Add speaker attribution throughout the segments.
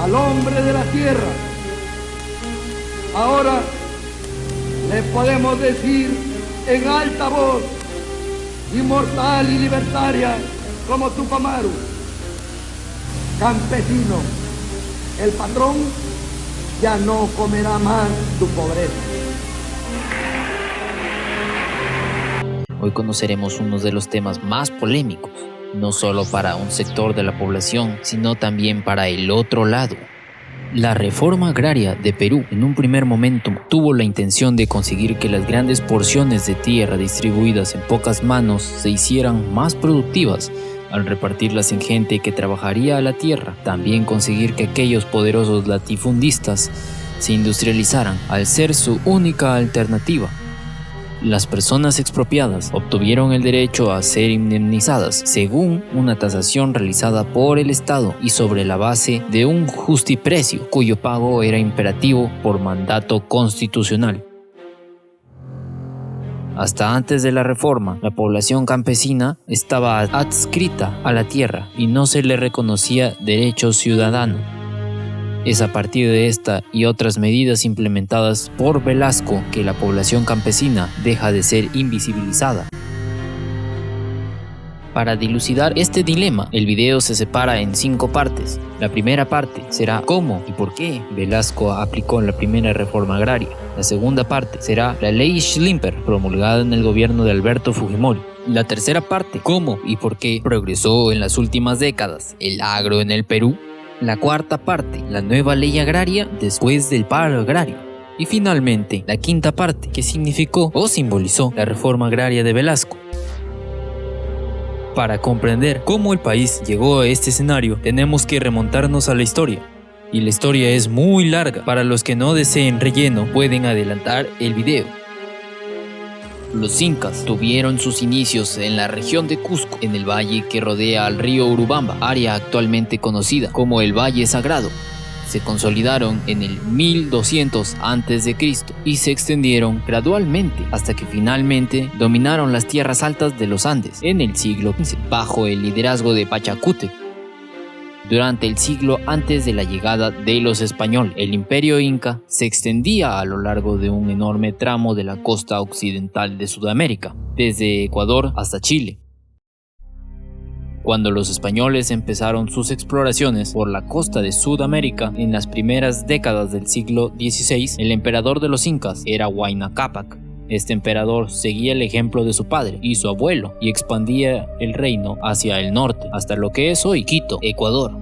Speaker 1: al hombre de la tierra. Ahora le podemos decir en alta voz, inmortal y libertaria como Tupac Amaru: campesino, el patrón ya no comerá más tu pobreza.
Speaker 2: Hoy conoceremos uno de los temas más polémicos, no solo para un sector de la población, sino también para el otro lado. La reforma agraria de Perú en un primer momento tuvo la intención de conseguir que las grandes porciones de tierra distribuidas en pocas manos se hicieran más productivas al repartirlas en gente que trabajaría a la tierra. También conseguir que aquellos poderosos latifundistas se industrializaran al ser su única alternativa. Las personas expropiadas obtuvieron el derecho a ser indemnizadas según una tasación realizada por el Estado y sobre la base de un justiprecio cuyo pago era imperativo por mandato constitucional. Hasta antes de la reforma, la población campesina estaba adscrita a la tierra y no se le reconocía derecho ciudadano. Es a partir de esta y otras medidas implementadas por Velasco que la población campesina deja de ser invisibilizada. Para dilucidar este dilema, el video se separa en 5 partes. La primera parte será cómo y por qué Velasco aplicó la primera reforma agraria. La segunda parte será la ley Schlimper, promulgada en el gobierno de Alberto Fujimori. La tercera parte, cómo y por qué progresó en las últimas décadas el agro en el Perú. La cuarta parte, la nueva ley agraria después del paro agrario. Y finalmente, la quinta parte, que significó o simbolizó la reforma agraria de Velasco. Para comprender cómo el país llegó a este escenario, tenemos que remontarnos a la historia. Y la historia es muy larga. Para los que no deseen relleno, pueden adelantar el video. Los incas tuvieron sus inicios en la región de Cusco, en el valle que rodea al río Urubamba, área actualmente conocida como el Valle Sagrado. Se consolidaron en el 1200 a.C. y se extendieron gradualmente hasta que finalmente dominaron las tierras altas de los Andes en el siglo XV, bajo el liderazgo de Pachacútec. Durante el siglo antes de la llegada de los españoles, el imperio inca se extendía a lo largo de un enorme tramo de la costa occidental de Sudamérica, desde Ecuador hasta Chile. Cuando los españoles empezaron sus exploraciones por la costa de Sudamérica en las primeras décadas del siglo XVI, el emperador de los incas era Huayna Cápac. Este emperador seguía el ejemplo de su padre y su abuelo y expandía el reino hacia el norte, hasta lo que es hoy Quito, Ecuador.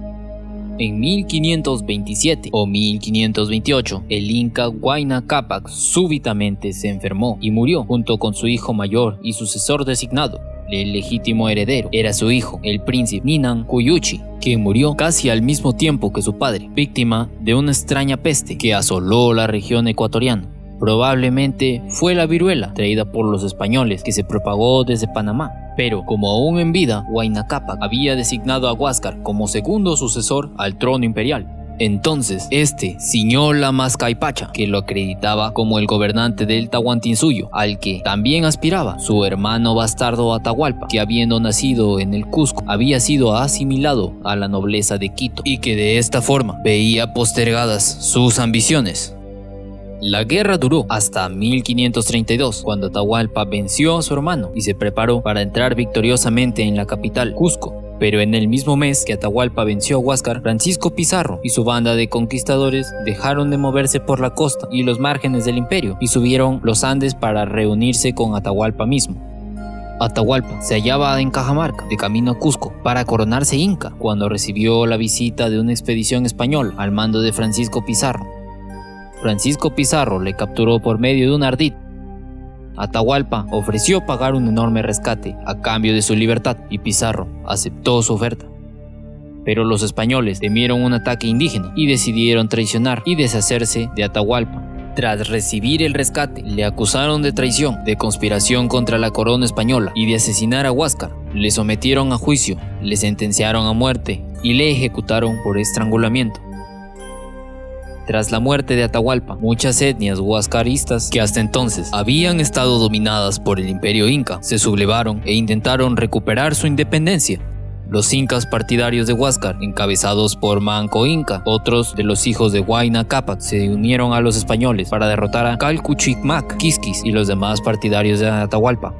Speaker 2: En 1527 o 1528, el inca Huayna Cápac súbitamente se enfermó y murió junto con su hijo mayor y sucesor designado. El legítimo heredero era su hijo, el príncipe Ninan Cuyuchi, que murió casi al mismo tiempo que su padre, víctima de una extraña peste que asoló la región ecuatoriana. Probablemente fue la viruela traída por los españoles que se propagó desde Panamá. Pero como aún en vida, Huayna Cápac había designado a Huáscar como segundo sucesor al trono imperial. Entonces, este ciñó la Mascaypacha, que lo acreditaba como el gobernante del Tahuantinsuyo, al que también aspiraba su hermano bastardo Atahualpa, que habiendo nacido en el Cusco, había sido asimilado a la nobleza de Quito, y que de esta forma veía postergadas sus ambiciones. La guerra duró hasta 1532, cuando Atahualpa venció a su hermano y se preparó para entrar victoriosamente en la capital, Cusco. Pero en el mismo mes que Atahualpa venció a Huáscar, Francisco Pizarro y su banda de conquistadores dejaron de moverse por la costa y los márgenes del imperio y subieron los Andes para reunirse con Atahualpa mismo. Atahualpa se hallaba en Cajamarca, de camino a Cusco, para coronarse inca, cuando recibió la visita de una expedición española al mando de Francisco Pizarro. Francisco Pizarro le capturó por medio de un ardid. Atahualpa ofreció pagar un enorme rescate a cambio de su libertad y Pizarro aceptó su oferta. Pero los españoles temieron un ataque indígena y decidieron traicionar y deshacerse de Atahualpa. Tras recibir el rescate, le acusaron de traición, de conspiración contra la corona española y de asesinar a Huáscar. Le sometieron a juicio, le sentenciaron a muerte y le ejecutaron por estrangulamiento. Tras la muerte de Atahualpa, muchas etnias huascaristas que hasta entonces habían estado dominadas por el imperio inca se sublevaron e intentaron recuperar su independencia. Los incas partidarios de Huáscar, encabezados por Manco Inca, otros de los hijos de Huayna Cápac, se unieron a los españoles para derrotar a Calcuchicmac, Quisquis y los demás partidarios de Atahualpa.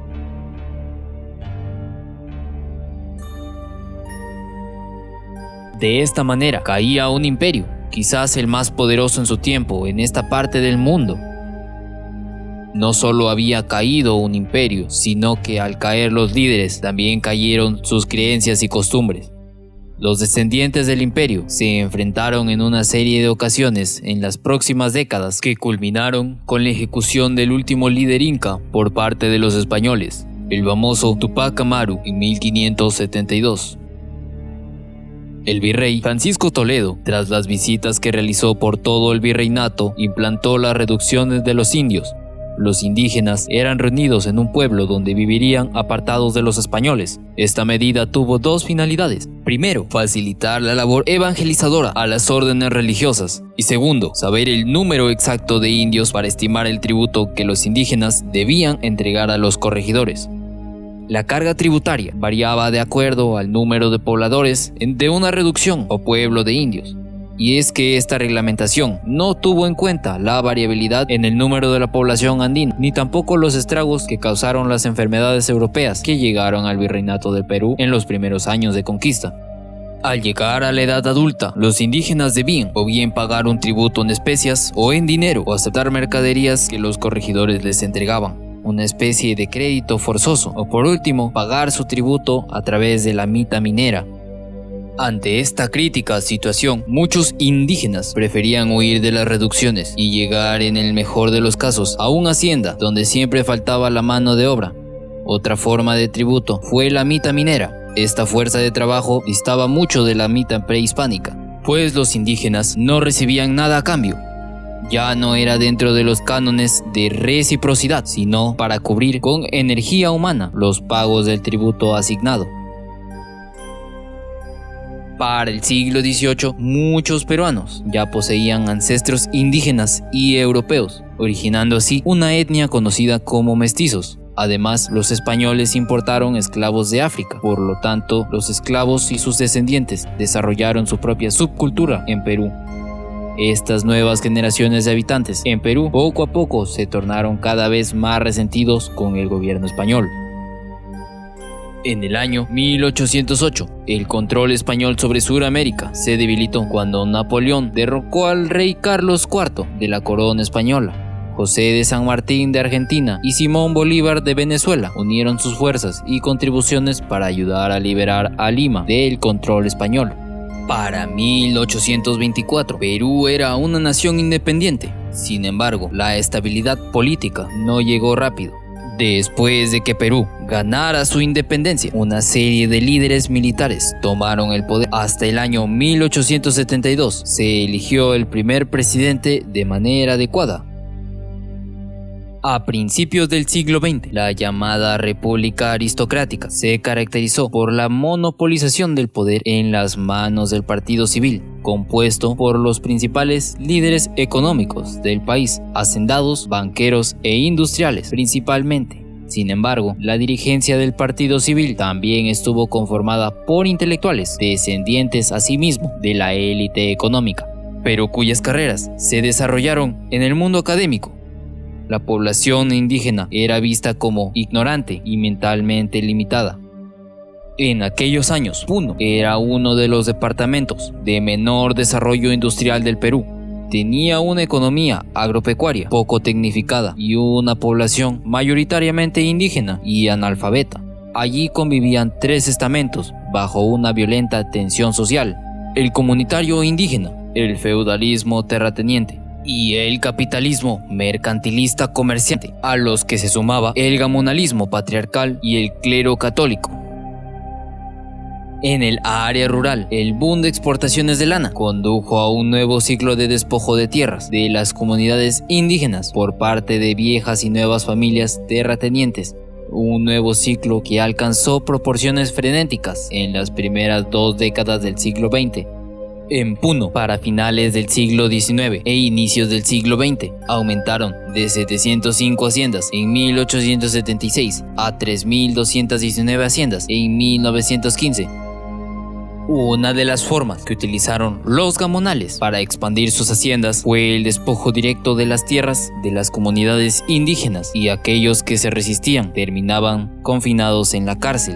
Speaker 2: De esta manera caía un imperio, quizás el más poderoso en su tiempo en esta parte del mundo. No solo había caído un imperio, sino que al caer los líderes también cayeron sus creencias y costumbres. Los descendientes del imperio se enfrentaron en una serie de ocasiones en las próximas décadas que culminaron con la ejecución del último líder inca por parte de los españoles, el famoso Tupac Amaru, en 1572. El virrey Francisco Toledo, tras las visitas que realizó por todo el virreinato, implantó las reducciones de los indios. Los indígenas eran reunidos en un pueblo donde vivirían apartados de los españoles. Esta medida tuvo dos finalidades. Primero, facilitar la labor evangelizadora a las órdenes religiosas. Y segundo, saber el número exacto de indios para estimar el tributo que los indígenas debían entregar a los corregidores. La carga tributaria variaba de acuerdo al número de pobladores de una reducción o pueblo de indios. Y es que esta reglamentación no tuvo en cuenta la variabilidad en el número de la población andina, ni tampoco los estragos que causaron las enfermedades europeas que llegaron al virreinato del Perú en los primeros años de conquista. Al llegar a la edad adulta, los indígenas debían o bien pagar un tributo en especias o en dinero, o aceptar mercaderías que los corregidores les entregaban, una especie de crédito forzoso, o por último, pagar su tributo a través de la mita minera. Ante esta crítica situación, muchos indígenas preferían huir de las reducciones y llegar, en el mejor de los casos, a una hacienda donde siempre faltaba la mano de obra. Otra forma de tributo fue la mita minera. Esta fuerza de trabajo distaba mucho de la mita prehispánica, pues los indígenas no recibían nada a cambio. Ya no era dentro de los cánones de reciprocidad, sino para cubrir con energía humana los pagos del tributo asignado. Para el siglo XVIII, muchos peruanos ya poseían ancestros indígenas y europeos, originando así una etnia conocida como mestizos. Además, los españoles importaron esclavos de África, por lo tanto, los esclavos y sus descendientes desarrollaron su propia subcultura en Perú. Estas nuevas generaciones de habitantes en Perú poco a poco se tornaron cada vez más resentidos con el gobierno español. En el año 1808, el control español sobre Sudamérica se debilitó cuando Napoleón derrocó al rey Carlos IV de la corona española. José de San Martín de Argentina y Simón Bolívar de Venezuela unieron sus fuerzas y contribuciones para ayudar a liberar a Lima del control español. Para 1824, Perú era una nación independiente. Sin embargo, la estabilidad política no llegó rápido. Después de que Perú ganara su independencia, una serie de líderes militares tomaron el poder. Hasta el año 1872 se eligió el primer presidente de manera adecuada. A principios del siglo XX, la llamada República Aristocrática se caracterizó por la monopolización del poder en las manos del Partido Civil, compuesto por los principales líderes económicos del país, hacendados, banqueros e industriales principalmente. Sin embargo, la dirigencia del Partido Civil también estuvo conformada por intelectuales, descendientes asimismo de la élite económica, pero cuyas carreras se desarrollaron en el mundo académico. La población indígena era vista como ignorante y mentalmente limitada. En aquellos años, Puno era uno de los departamentos de menor desarrollo industrial del Perú. Tenía una economía agropecuaria poco tecnificada y una población mayoritariamente indígena y analfabeta. Allí convivían tres estamentos bajo una violenta tensión social: el comunitario indígena, el feudalismo terrateniente y el capitalismo mercantilista comerciante, a los que se sumaba el gamonalismo patriarcal y el clero católico. En el área rural, el boom de exportaciones de lana condujo a un nuevo ciclo de despojo de tierras de las comunidades indígenas por parte de viejas y nuevas familias terratenientes, un nuevo ciclo que alcanzó proporciones frenéticas en las primeras 2 décadas del siglo XX. En Puno, para finales del siglo XIX e inicios del siglo XX, aumentaron de 705 haciendas en 1876 a 3.219 haciendas en 1915. Una de las formas que utilizaron los gamonales para expandir sus haciendas fue el despojo directo de las tierras de las comunidades indígenas, y aquellos que se resistían terminaban confinados en la cárcel.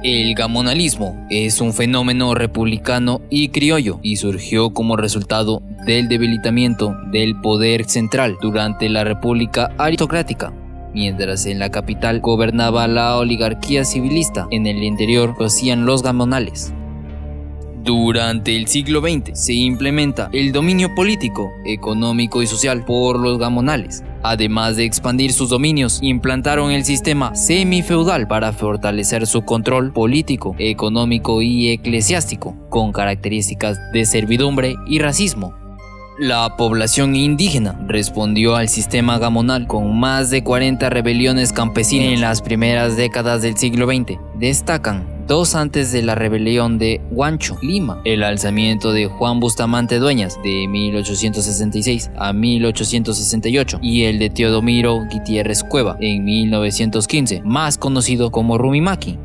Speaker 2: El gamonalismo es un fenómeno republicano y criollo y surgió como resultado del debilitamiento del poder central durante la República aristocrática. Mientras en la capital gobernaba la oligarquía civilista, en el interior lo hacían los gamonales. Durante el siglo XX se implementa el dominio político, económico y social por los gamonales. Además de expandir sus dominios, implantaron el sistema semifeudal para fortalecer su control político, económico y eclesiástico, con características de servidumbre y racismo. La población indígena respondió al sistema gamonal con más de 40 rebeliones campesinas en las primeras décadas del siglo XX. Destacan dos antes de la rebelión de Huancho, Lima, el alzamiento de Juan Bustamante Dueñas de 1866 a 1868 y el de Teodomiro Gutiérrez Cueva en 1915, más conocido como Rumimaki.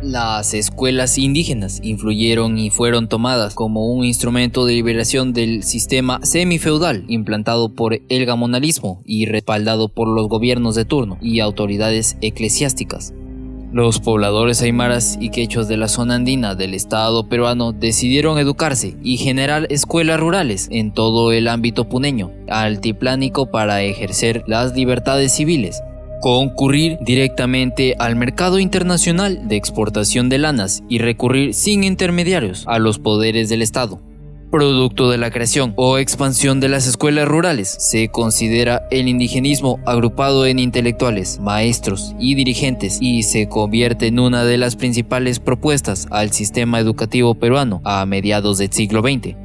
Speaker 2: Las escuelas indígenas influyeron y fueron tomadas como un instrumento de liberación del sistema semifeudal implantado por el gamonalismo y respaldado por los gobiernos de turno y autoridades eclesiásticas. Los pobladores aymaras y quechuas de la zona andina del estado peruano decidieron educarse y generar escuelas rurales en todo el ámbito puneño, altiplánico, para ejercer las libertades civiles, concurrir directamente al mercado internacional de exportación de lanas y recurrir sin intermediarios a los poderes del Estado. Producto de la creación o expansión de las escuelas rurales, se considera el indigenismo agrupado en intelectuales, maestros y dirigentes, y se convierte en una de las principales propuestas al sistema educativo peruano a mediados del siglo XX.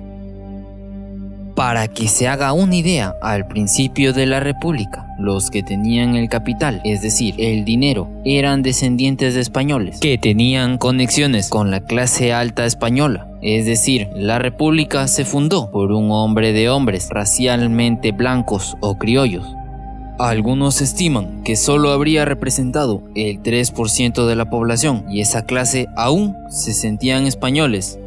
Speaker 2: Para que se haga una idea, al principio de la República, los que tenían el capital, es decir, el dinero, eran descendientes de españoles que tenían conexiones con la clase alta española. Es decir, la República se fundó por un hombre de hombres racialmente blancos o criollos. Algunos estiman que solo habría representado el 3% de la población, y esa clase aún se sentían españoles.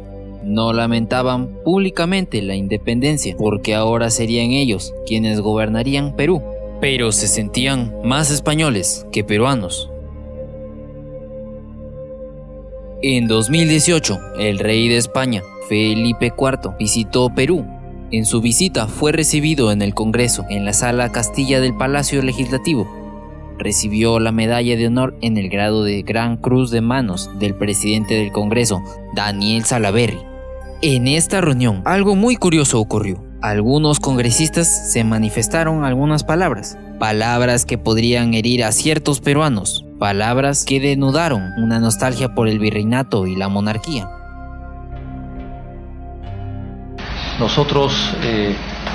Speaker 2: No lamentaban públicamente la independencia, porque ahora serían ellos quienes gobernarían Perú, pero se sentían más españoles que peruanos. En 2018, el rey de España, Felipe IV, visitó Perú. En su visita fue recibido en el Congreso, en la Sala Castilla del Palacio Legislativo. Recibió la medalla de honor en el grado de Gran Cruz de manos del presidente del Congreso, Daniel Salaverry. En esta reunión, algo muy curioso ocurrió. Algunos congresistas se manifestaron algunas palabras que podrían herir a ciertos peruanos, palabras que denudaron una nostalgia por el virreinato y la monarquía.
Speaker 3: Nosotros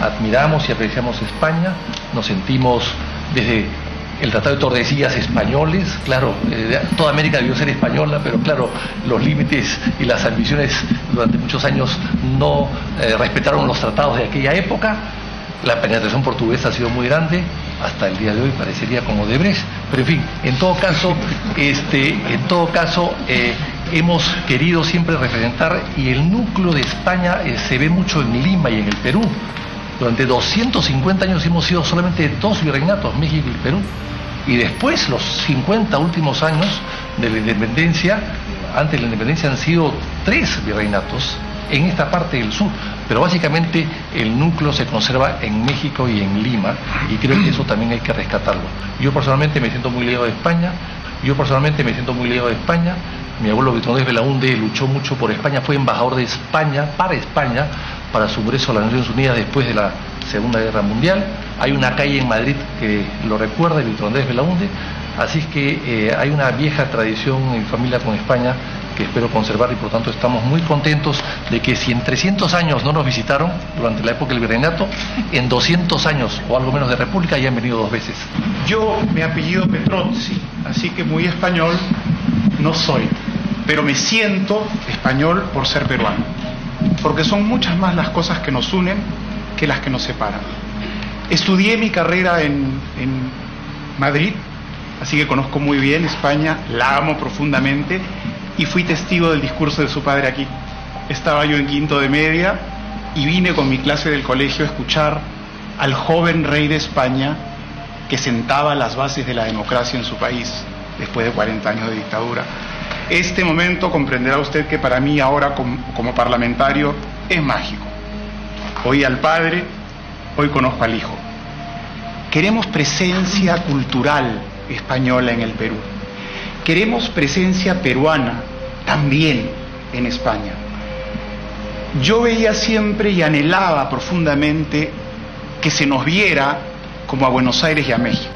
Speaker 3: admiramos y apreciamos España, nos sentimos desde el Tratado de Tordesillas españoles, claro, toda América debió ser española, pero claro, los límites y las ambiciones durante muchos años no respetaron los tratados de aquella época. La penetración portuguesa ha sido muy grande, hasta el día de hoy parecería como de Brest, pero en fin, en todo caso, hemos querido siempre representar, y el núcleo de España se ve mucho en Lima y en el Perú. Durante 250 años hemos sido solamente dos virreinatos, México y Perú. Y después, los 50 últimos años de la independencia, antes de la independencia han sido 3 virreinatos en esta parte del sur. Pero básicamente el núcleo se conserva en México y en Lima, y creo que eso también hay que rescatarlo. Yo personalmente me siento muy ligado a España. Mi abuelo Vitronés Belaúnde luchó mucho por España, fue embajador de España, para su ingreso a las Naciones Unidas después de la Segunda Guerra Mundial. Hay una calle en Madrid que lo recuerda, el Vitronés Belaúnde. Así es que hay una vieja tradición en familia con España que espero conservar, y por tanto estamos muy contentos de que si en 300 años no nos visitaron durante la época del virreinato, en 200 años o algo menos de república ya han venido 2 veces.
Speaker 4: Yo me apellido Petrozzi, así que muy español no soy, pero me siento español por ser peruano, porque son muchas más las cosas que nos unen que las que nos separan. Estudié mi carrera en Madrid, así que conozco muy bien España, la amo profundamente, y fui testigo del discurso de su padre aquí. Estaba yo en quinto de media y vine con mi clase del colegio a escuchar al joven rey de España que sentaba las bases de la democracia en su país después de 40 años de dictadura. Este momento, comprenderá usted que para mí ahora como parlamentario es mágico. Oí al padre, hoy conozco al hijo. Queremos presencia cultural española en el Perú. Queremos presencia peruana también en España. Yo veía siempre y anhelaba profundamente que se nos viera como a Buenos Aires y a México.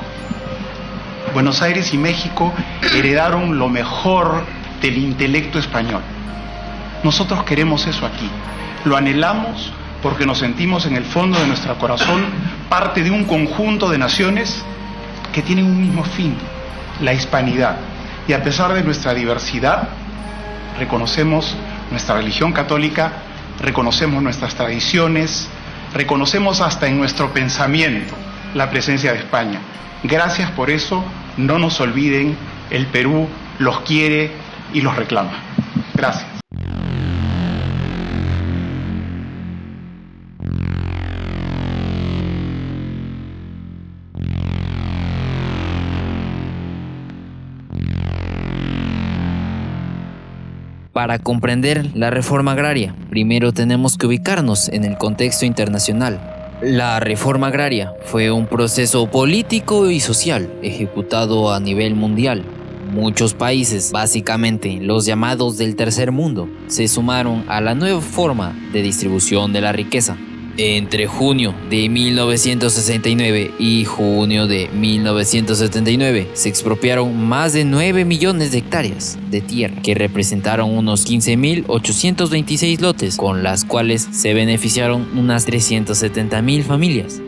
Speaker 4: Buenos Aires y México heredaron lo mejor del intelecto español. Nosotros queremos eso aquí. Lo anhelamos porque nos sentimos en el fondo de nuestro corazón parte de un conjunto de naciones que tienen un mismo fin, la hispanidad. Y a pesar de nuestra diversidad, reconocemos nuestra religión católica, reconocemos nuestras tradiciones, reconocemos hasta en nuestro pensamiento la presencia de España. Gracias por eso, no nos olviden, el Perú los quiere y los reclama. Gracias.
Speaker 2: Para comprender la reforma agraria, primero tenemos que ubicarnos en el contexto internacional. La reforma agraria fue un proceso político y social ejecutado a nivel mundial. Muchos países, básicamente los llamados del tercer mundo, se sumaron a la nueva forma de distribución de la riqueza. Entre junio de 1969 y junio de 1979 se expropiaron más de 9 millones de hectáreas de tierra, que representaron unos 15.826 lotes, con las cuales se beneficiaron unas 370.000 familias.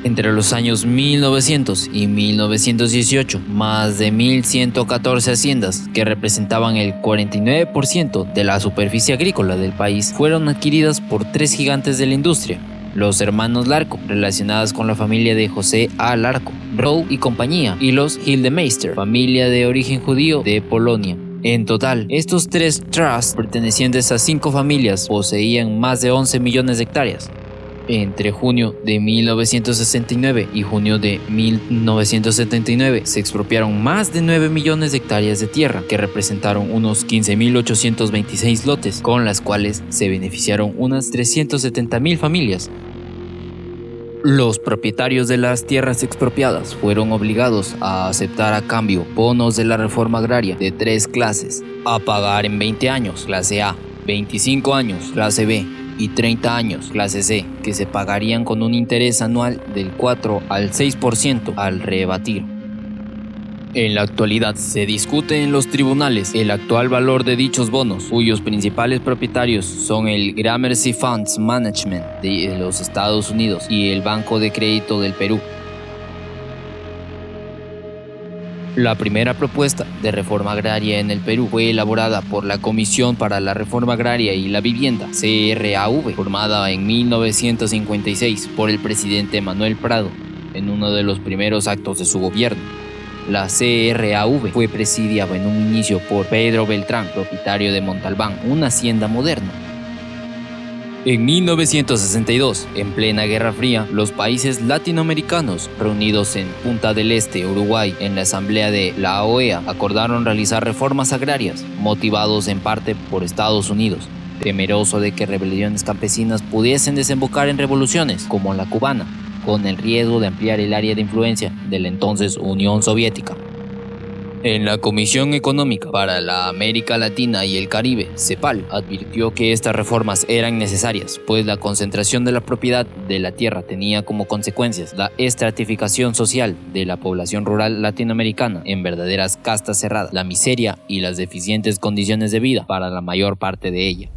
Speaker 2: Entre los años 1900 y 1918, más de 1.114 haciendas, que representaban el 49% de la superficie agrícola del país, fueron adquiridas por 3 gigantes de la industria, los hermanos Larco, relacionadas con la familia de José A. Larco, Rowe y compañía, y los Gildemeister, familia de origen judío de Polonia. En total, estos 3 trusts, pertenecientes a 5 familias, poseían más de 11 millones de hectáreas. Entre junio de 1969 y junio de 1979 se expropiaron más de 9 millones de hectáreas de tierra, que representaron unos 15.826 lotes, con las cuales se beneficiaron unas 370.000 familias. Los propietarios de las tierras expropiadas fueron obligados a aceptar a cambio bonos de la reforma agraria de 3 clases, a pagar en 20 años, clase A, 25 años, clase B, y 30 años, clase C, que se pagarían con un interés anual del 4 al 6% al rebatir. En la actualidad se discute en los tribunales el actual valor de dichos bonos, cuyos principales propietarios son el Gramercy Funds Management de los Estados Unidos y el Banco de Crédito del Perú. La primera propuesta de reforma agraria en el Perú fue elaborada por la Comisión para la Reforma Agraria y la Vivienda, CRAV, formada en 1956 por el presidente Manuel Prado, en uno de los primeros actos de su gobierno. La CRAV fue presidida en un inicio por Pedro Beltrán, propietario de Montalbán, una hacienda moderna. En 1962, en plena Guerra Fría, los países latinoamericanos reunidos en Punta del Este, Uruguay, en la asamblea de la OEA, acordaron realizar reformas agrarias, motivados en parte por Estados Unidos, temeroso de que rebeliones campesinas pudiesen desembocar en revoluciones, como la cubana, con el riesgo de ampliar el área de influencia de la entonces Unión Soviética. En la Comisión Económica para la América Latina y el Caribe, CEPAL, advirtió que estas reformas eran necesarias, pues la concentración de la propiedad de la tierra tenía como consecuencias la estratificación social de la población rural latinoamericana en verdaderas castas cerradas, la miseria y las deficientes condiciones de vida para la mayor parte de ella.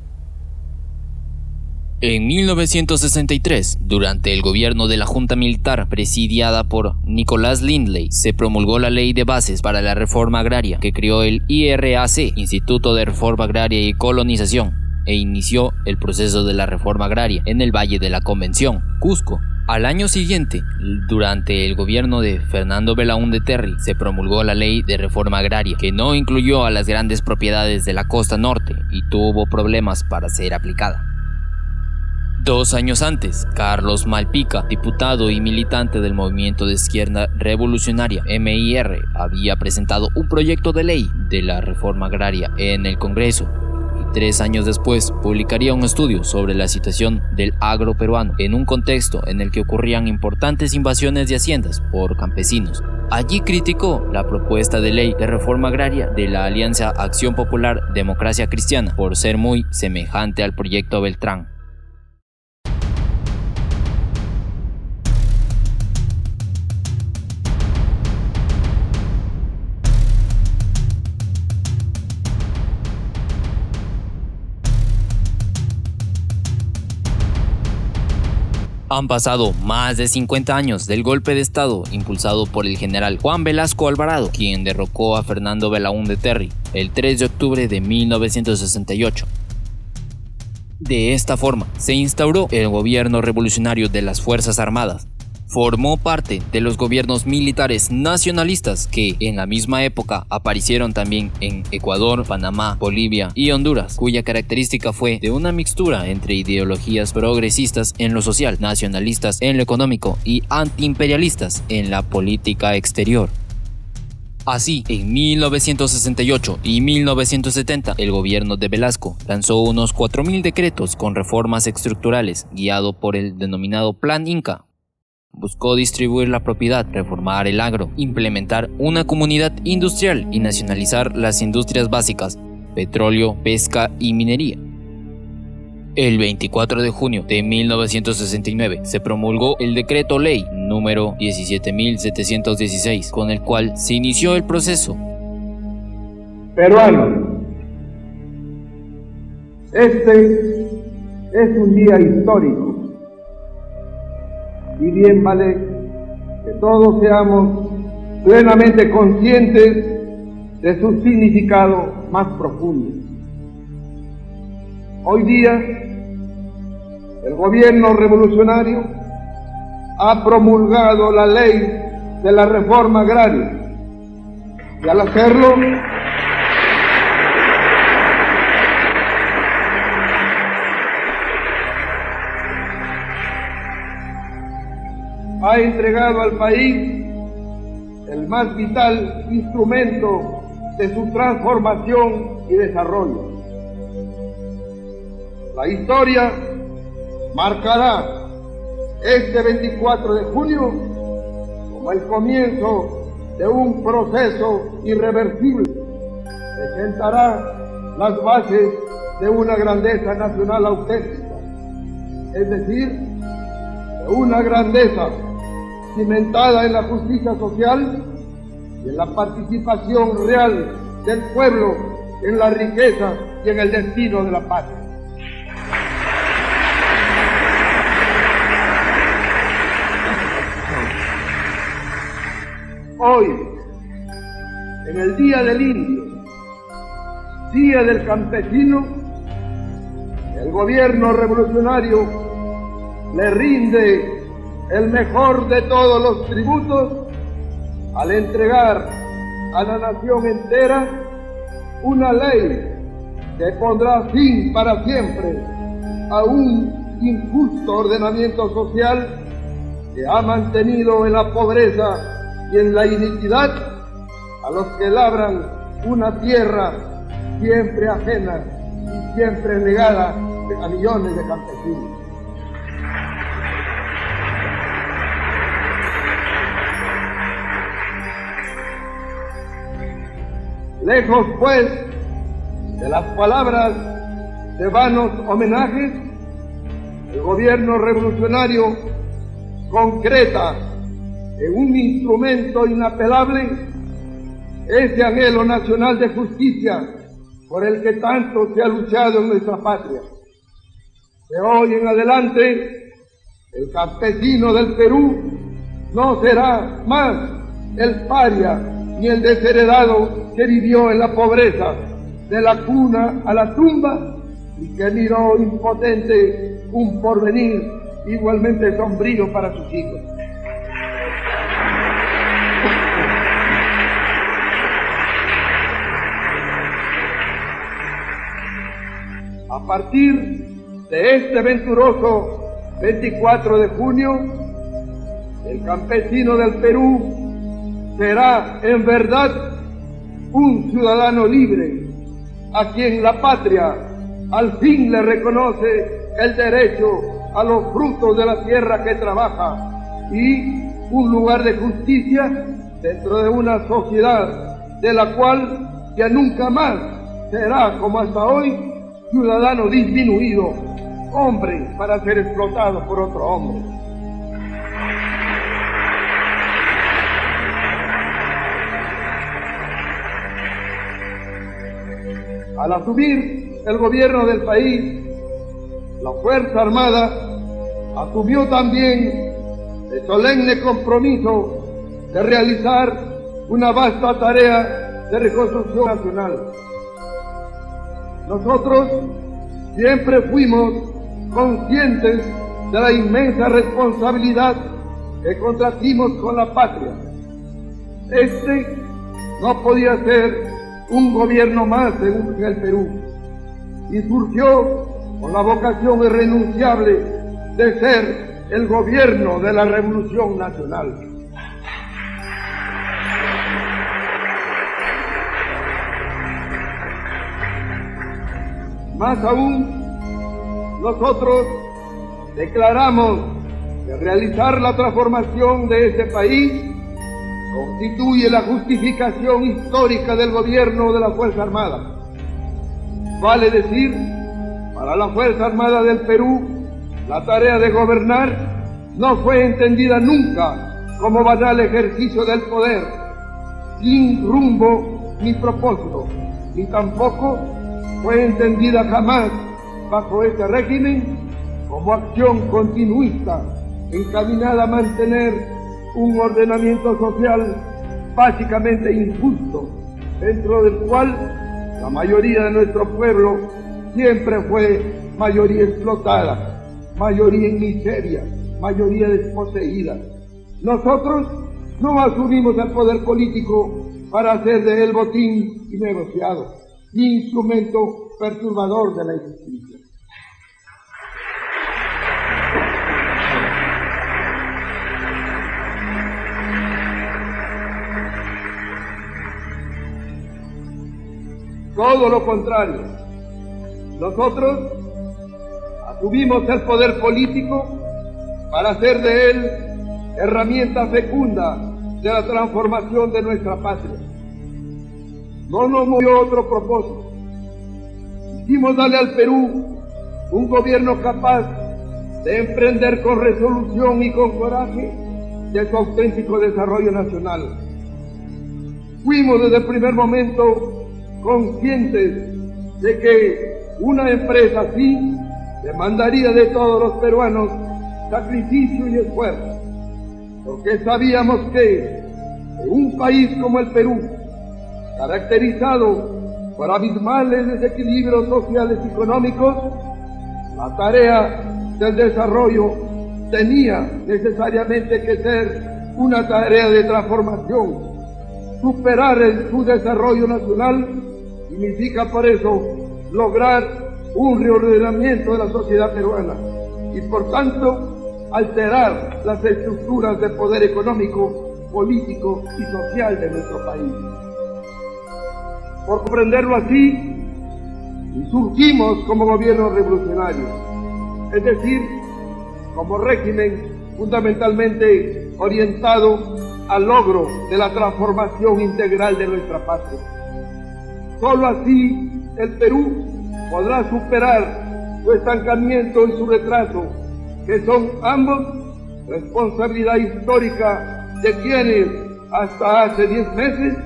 Speaker 2: En 1963, durante el gobierno de la Junta Militar presidiada por Nicolás Lindley, se promulgó la Ley de Bases para la Reforma Agraria, que creó el IRAC, Instituto de Reforma Agraria y Colonización. e inició el proceso de la reforma agraria en el Valle de la Convención, Cusco. Al año siguiente, durante el gobierno de Fernando Belaúnde Terry, se promulgó la Ley de Reforma Agraria, que no incluyó a las grandes propiedades de la costa norte y tuvo problemas para ser aplicada. 2 años antes, Carlos Malpica, diputado y militante del Movimiento de Izquierda Revolucionaria MIR, había presentado un proyecto de ley de la reforma agraria en el Congreso. 3 años después, publicaría un estudio sobre la situación del agro peruano en un contexto en el que ocurrían importantes invasiones de haciendas por campesinos. Allí criticó la propuesta de ley de reforma agraria de la Alianza Acción Popular Democracia Cristiana por ser muy semejante al proyecto Beltrán. Han pasado más de 50 años del golpe de Estado impulsado por el general Juan Velasco Alvarado, quien derrocó a Fernando Belaúnde Terry el 3 de octubre de 1968. De esta forma, se instauró el gobierno revolucionario de las Fuerzas Armadas. Formó parte de los gobiernos militares nacionalistas que en la misma época aparecieron también en Ecuador, Panamá, Bolivia y Honduras, cuya característica fue de una mixtura entre ideologías progresistas en lo social, nacionalistas en lo económico y antiimperialistas en la política exterior. Así, en 1968 y 1970, el gobierno de Velasco lanzó unos 4.000 decretos con reformas estructurales, guiado por el denominado Plan Inca. Buscó distribuir la propiedad, reformar el agro, implementar una comunidad industrial y nacionalizar las industrias básicas, petróleo, pesca y minería. El 24 de junio de 1969 se promulgó el decreto ley número 17.716, con el cual se inició el proceso.
Speaker 1: Peruanos, este es un día histórico. Y bien vale que todos seamos plenamente conscientes de su significado más profundo. Hoy día, el gobierno revolucionario ha promulgado la ley de la reforma agraria y al hacerlo, ha entregado al país el más vital instrumento de su transformación y desarrollo. La historia marcará este 24 de junio como el comienzo de un proceso irreversible que sentará las bases de una grandeza nacional auténtica, es decir, de una grandeza cimentada en la justicia social y en la participación real del pueblo en la riqueza y en el destino de la patria. Hoy, en el Día del Indio, Día del Campesino, el gobierno revolucionario le rinde el mejor de todos los tributos al entregar a la nación entera una ley que pondrá fin para siempre a un injusto ordenamiento social que ha mantenido en la pobreza y en la iniquidad a los que labran una tierra siempre ajena y siempre negada a millones de campesinos. Lejos, pues, de las palabras de vanos homenajes, el gobierno revolucionario concreta en un instrumento inapelable ese anhelo nacional de justicia por el que tanto se ha luchado en nuestra patria. De hoy en adelante, el campesino del Perú no será más el paria ni el desheredado que vivió en la pobreza, de la cuna a la tumba, y que miró impotente un porvenir igualmente sombrío para sus hijos. A partir de este venturoso 24 de junio, el campesino del Perú será en verdad un ciudadano libre, a quien la patria al fin le reconoce el derecho a los frutos de la tierra que trabaja y un lugar de justicia dentro de una sociedad de la cual ya nunca más será, como hasta hoy, ciudadano disminuido, hombre para ser explotado por otro hombre. Al asumir el gobierno del país, la Fuerza Armada asumió también el solemne compromiso de realizar una vasta tarea de reconstrucción nacional. Nosotros siempre fuimos conscientes de la inmensa responsabilidad que contrajimos con la patria. Este no podía ser un gobierno más en el Perú y surgió con la vocación irrenunciable de ser el gobierno de la Revolución Nacional. Más aún, nosotros declaramos que realizar la transformación de este país constituye la justificación histórica del gobierno de la Fuerza Armada. Vale decir, para la Fuerza Armada del Perú, la tarea de gobernar no fue entendida nunca como banal ejercicio del poder, sin rumbo ni propósito, ni tampoco fue entendida jamás bajo este régimen como acción continuista encaminada a mantener un ordenamiento social básicamente injusto, dentro del cual la mayoría de nuestro pueblo siempre fue mayoría explotada, mayoría en miseria, mayoría desposeída. Nosotros no asumimos el poder político para hacer de él botín y negociado, ni instrumento perturbador de la injusticia. Todo lo contrario, nosotros asumimos el poder político para hacer de él herramienta fecunda de la transformación de nuestra patria. No nos movió otro propósito. Quisimos darle al Perú un gobierno capaz de emprender con resolución y con coraje de su auténtico desarrollo nacional. Fuimos desde el primer momento conscientes de que una empresa así demandaría de todos los peruanos sacrificio y esfuerzo, porque sabíamos que en un país como el Perú, caracterizado por abismales desequilibrios sociales y económicos, la tarea del desarrollo tenía necesariamente que ser una tarea de transformación. Superar su desarrollo nacional significa por eso lograr un reordenamiento de la sociedad peruana y por tanto alterar las estructuras de poder económico, político y social de nuestro país. Por comprenderlo así, surgimos como gobierno revolucionario, es decir, como régimen fundamentalmente orientado al logro de la transformación integral de nuestra patria. Solo así el Perú podrá superar su estancamiento y su retraso, que son ambos responsabilidad histórica de quienes hasta hace 10 meses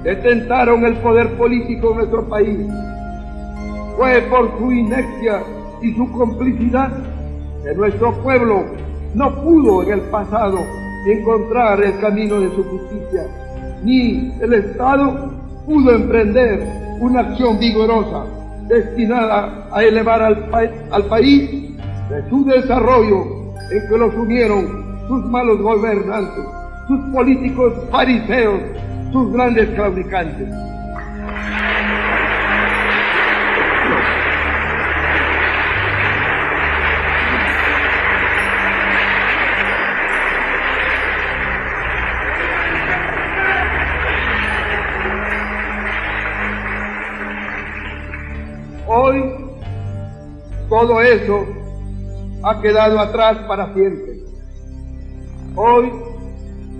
Speaker 1: detentaron el poder político en nuestro país. Fue por su inercia y su complicidad que nuestro pueblo no pudo en el pasado encontrar el camino de su justicia, ni el Estado pudo emprender una acción vigorosa destinada a elevar al país de su desarrollo en que lo sumieron sus malos gobernantes, sus políticos fariseos, sus grandes claudicantes. Hoy todo eso ha quedado atrás para siempre. Hoy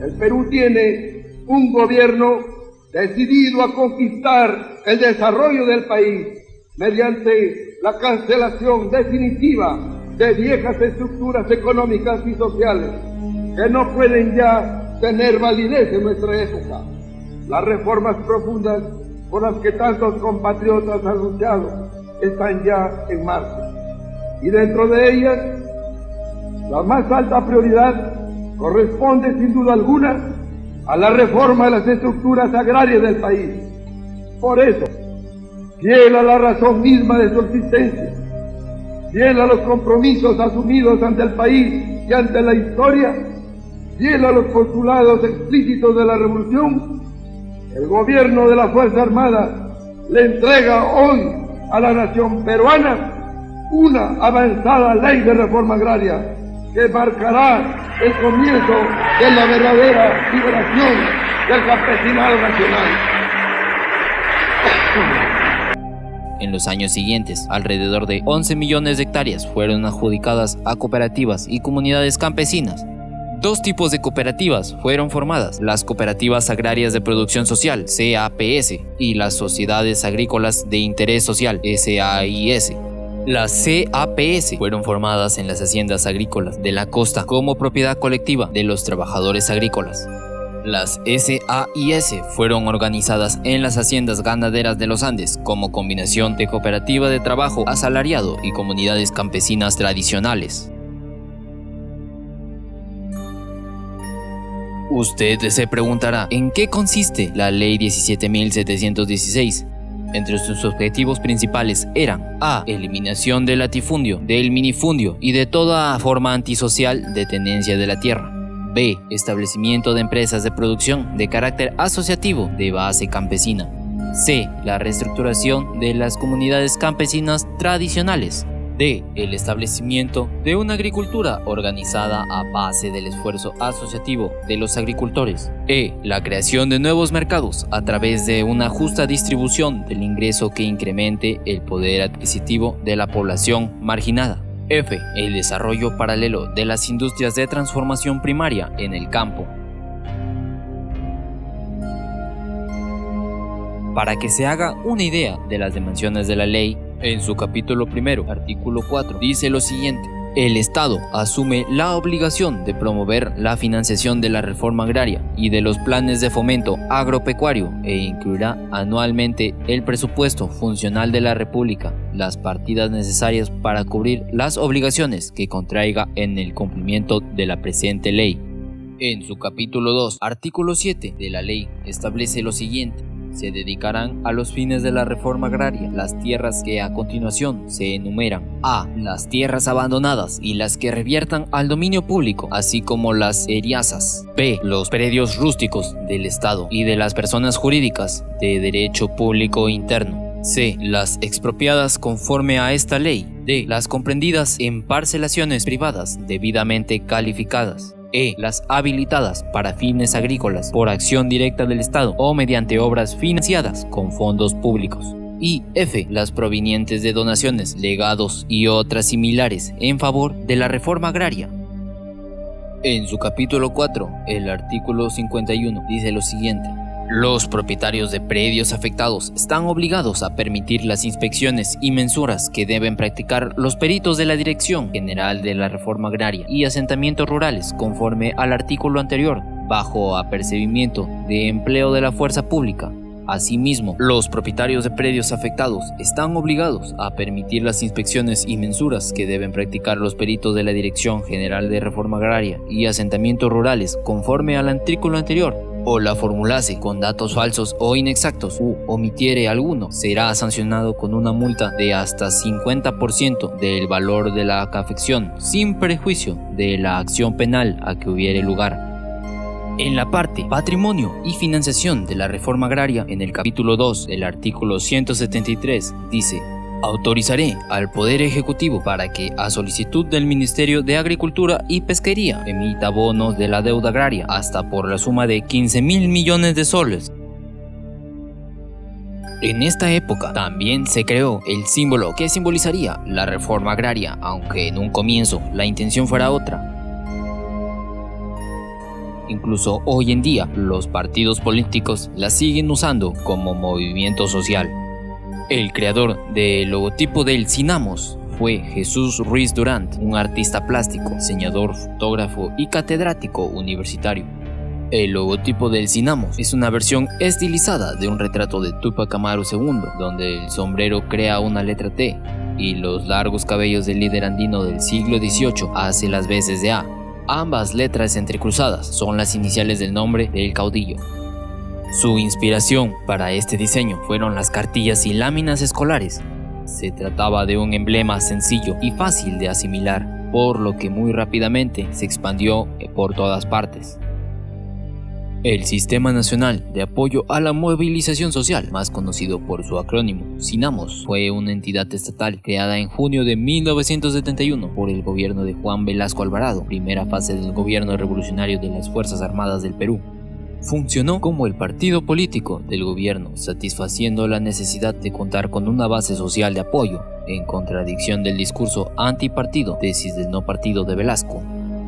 Speaker 1: el Perú tiene un gobierno decidido a conquistar el desarrollo del país mediante la cancelación definitiva de viejas estructuras económicas y sociales que no pueden ya tener validez en nuestra época. Las reformas profundas por las que tantos compatriotas han luchado están ya en marcha. Y dentro de ellas, la más alta prioridad corresponde sin duda alguna a la reforma de las estructuras agrarias del país. Por eso, fiel a la razón misma de su existencia, fiel a los compromisos asumidos ante el país y ante la historia, fiel a los postulados explícitos de la revolución, el gobierno de la Fuerza Armada le entrega hoy a la nación peruana una avanzada ley de reforma agraria que marcará el comienzo de la verdadera liberación del campesinado nacional.
Speaker 2: En los años siguientes, alrededor de 11 millones de hectáreas fueron adjudicadas a cooperativas y comunidades campesinas. Dos tipos de cooperativas fueron formadas: las cooperativas agrarias de producción social, CAPS, y las sociedades agrícolas de interés social, SAIS. Las CAPS fueron formadas en las haciendas agrícolas de la costa como propiedad colectiva de los trabajadores agrícolas. Las SAIS fueron organizadas en las haciendas ganaderas de los Andes como combinación de cooperativa de trabajo asalariado y comunidades campesinas tradicionales. Usted se preguntará, ¿en qué consiste la Ley 17.716? Entre sus objetivos principales eran: A. Eliminación del latifundio, del minifundio y de toda forma antisocial de tenencia de la tierra. B. Establecimiento de empresas de producción de carácter asociativo de base campesina. C. La reestructuración de las comunidades campesinas tradicionales. D. El establecimiento de una agricultura organizada a base del esfuerzo asociativo de los agricultores. E. La creación de nuevos mercados a través de una justa distribución del ingreso que incremente el poder adquisitivo de la población marginada. F. El desarrollo paralelo de las industrias de transformación primaria en el campo. Para que se haga una idea de las dimensiones de la ley, en su capítulo primero, artículo 4, dice lo siguiente: el Estado asume la obligación de promover la financiación de la reforma agraria y de los planes de fomento agropecuario e incluirá anualmente el presupuesto funcional de la República, las partidas necesarias para cubrir las obligaciones que contraiga en el cumplimiento de la presente ley. En su capítulo 2, artículo 7 de la ley, establece lo siguiente: se dedicarán a los fines de la reforma agraria las tierras que a continuación se enumeran: A. Las tierras abandonadas y las que reviertan al dominio público, así como las eriazas. B. Los predios rústicos del Estado y de las personas jurídicas de derecho público interno. C. Las expropiadas conforme a esta ley. D. Las comprendidas en parcelaciones privadas debidamente calificadas. E. Las habilitadas para fines agrícolas por acción directa del Estado o mediante obras financiadas con fondos públicos. Y F. Las provenientes de donaciones, legados y otras similares en favor de la reforma agraria. En su capítulo 4, el artículo 51 dice lo siguiente: los propietarios de predios afectados están obligados a permitir las inspecciones y mensuras que deben practicar los peritos de la Dirección General de la Reforma Agraria y Asentamientos Rurales conforme al artículo anterior, bajo apercibimiento de empleo de la fuerza pública. Asimismo, los propietarios de predios afectados están obligados a permitir las inspecciones y mensuras que deben practicar los peritos de la Dirección General de Reforma Agraria y Asentamientos Rurales conforme al artículo anterior, o la formulase con datos falsos o inexactos u omitiere alguno, será sancionado con una multa de hasta 50% del valor de la afección, sin perjuicio de la acción penal a que hubiere lugar. En la parte Patrimonio y Financiación de la Reforma Agraria, en el capítulo 2 del artículo 173, dice: autorizaré al Poder Ejecutivo para que, a solicitud del Ministerio de Agricultura y Pesquería, emita bonos de la deuda agraria hasta por la suma de 15.000 millones de soles. En esta época también se creó el símbolo que simbolizaría la reforma agraria, aunque en un comienzo la intención fuera otra. Incluso hoy en día los partidos políticos la siguen usando como movimiento social. El creador del logotipo del Cinamos fue Jesús Ruiz Durant, un artista plástico, diseñador, fotógrafo y catedrático universitario. El logotipo del Cinamos es una versión estilizada de un retrato de Túpac Amaru II, donde el sombrero crea una letra T y los largos cabellos del líder andino del siglo XVIII hace las veces de A. Ambas letras entrecruzadas son las iniciales del nombre del caudillo. Su inspiración para este diseño fueron las cartillas y láminas escolares. Se trataba de un emblema sencillo y fácil de asimilar, por lo que muy rápidamente se expandió por todas partes. El Sistema Nacional de Apoyo a la Movilización Social, más conocido por su acrónimo Cinamos, fue una entidad estatal creada en junio de 1971 por el gobierno de Juan Velasco Alvarado, primera fase del gobierno revolucionario de las Fuerzas Armadas del Perú. Funcionó como el partido político del gobierno, satisfaciendo la necesidad de contar con una base social de apoyo, en contradicción del discurso antipartido, tesis del no partido de Velasco.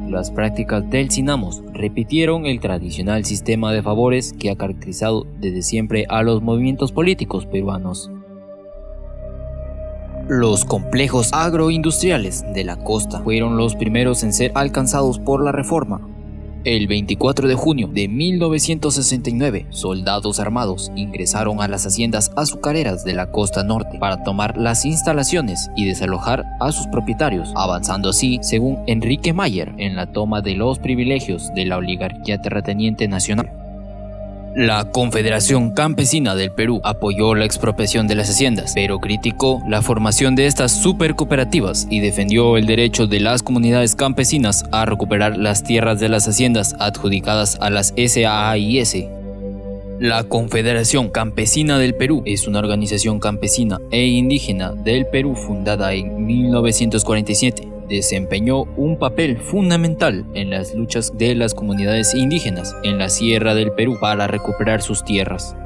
Speaker 2: Las prácticas del Cinamos repitieron el tradicional sistema de favores que ha caracterizado desde siempre a los movimientos políticos peruanos. Los complejos agroindustriales de la costa fueron los primeros en ser alcanzados por la reforma. El 24 de junio de 1969, soldados armados ingresaron a las haciendas azucareras de la costa norte para tomar las instalaciones y desalojar a sus propietarios, avanzando así, según Enrique Mayer, en la toma de los privilegios de la oligarquía terrateniente nacional. La Confederación Campesina del Perú apoyó la expropiación de las haciendas, pero criticó la formación de estas supercooperativas y defendió el derecho de las comunidades campesinas a recuperar las tierras de las haciendas adjudicadas a las SAAIS. La Confederación Campesina del Perú es una organización campesina e indígena del Perú fundada en 1947. Desempeñó un papel fundamental en las luchas de las comunidades indígenas en la Sierra del Perú para recuperar sus tierras.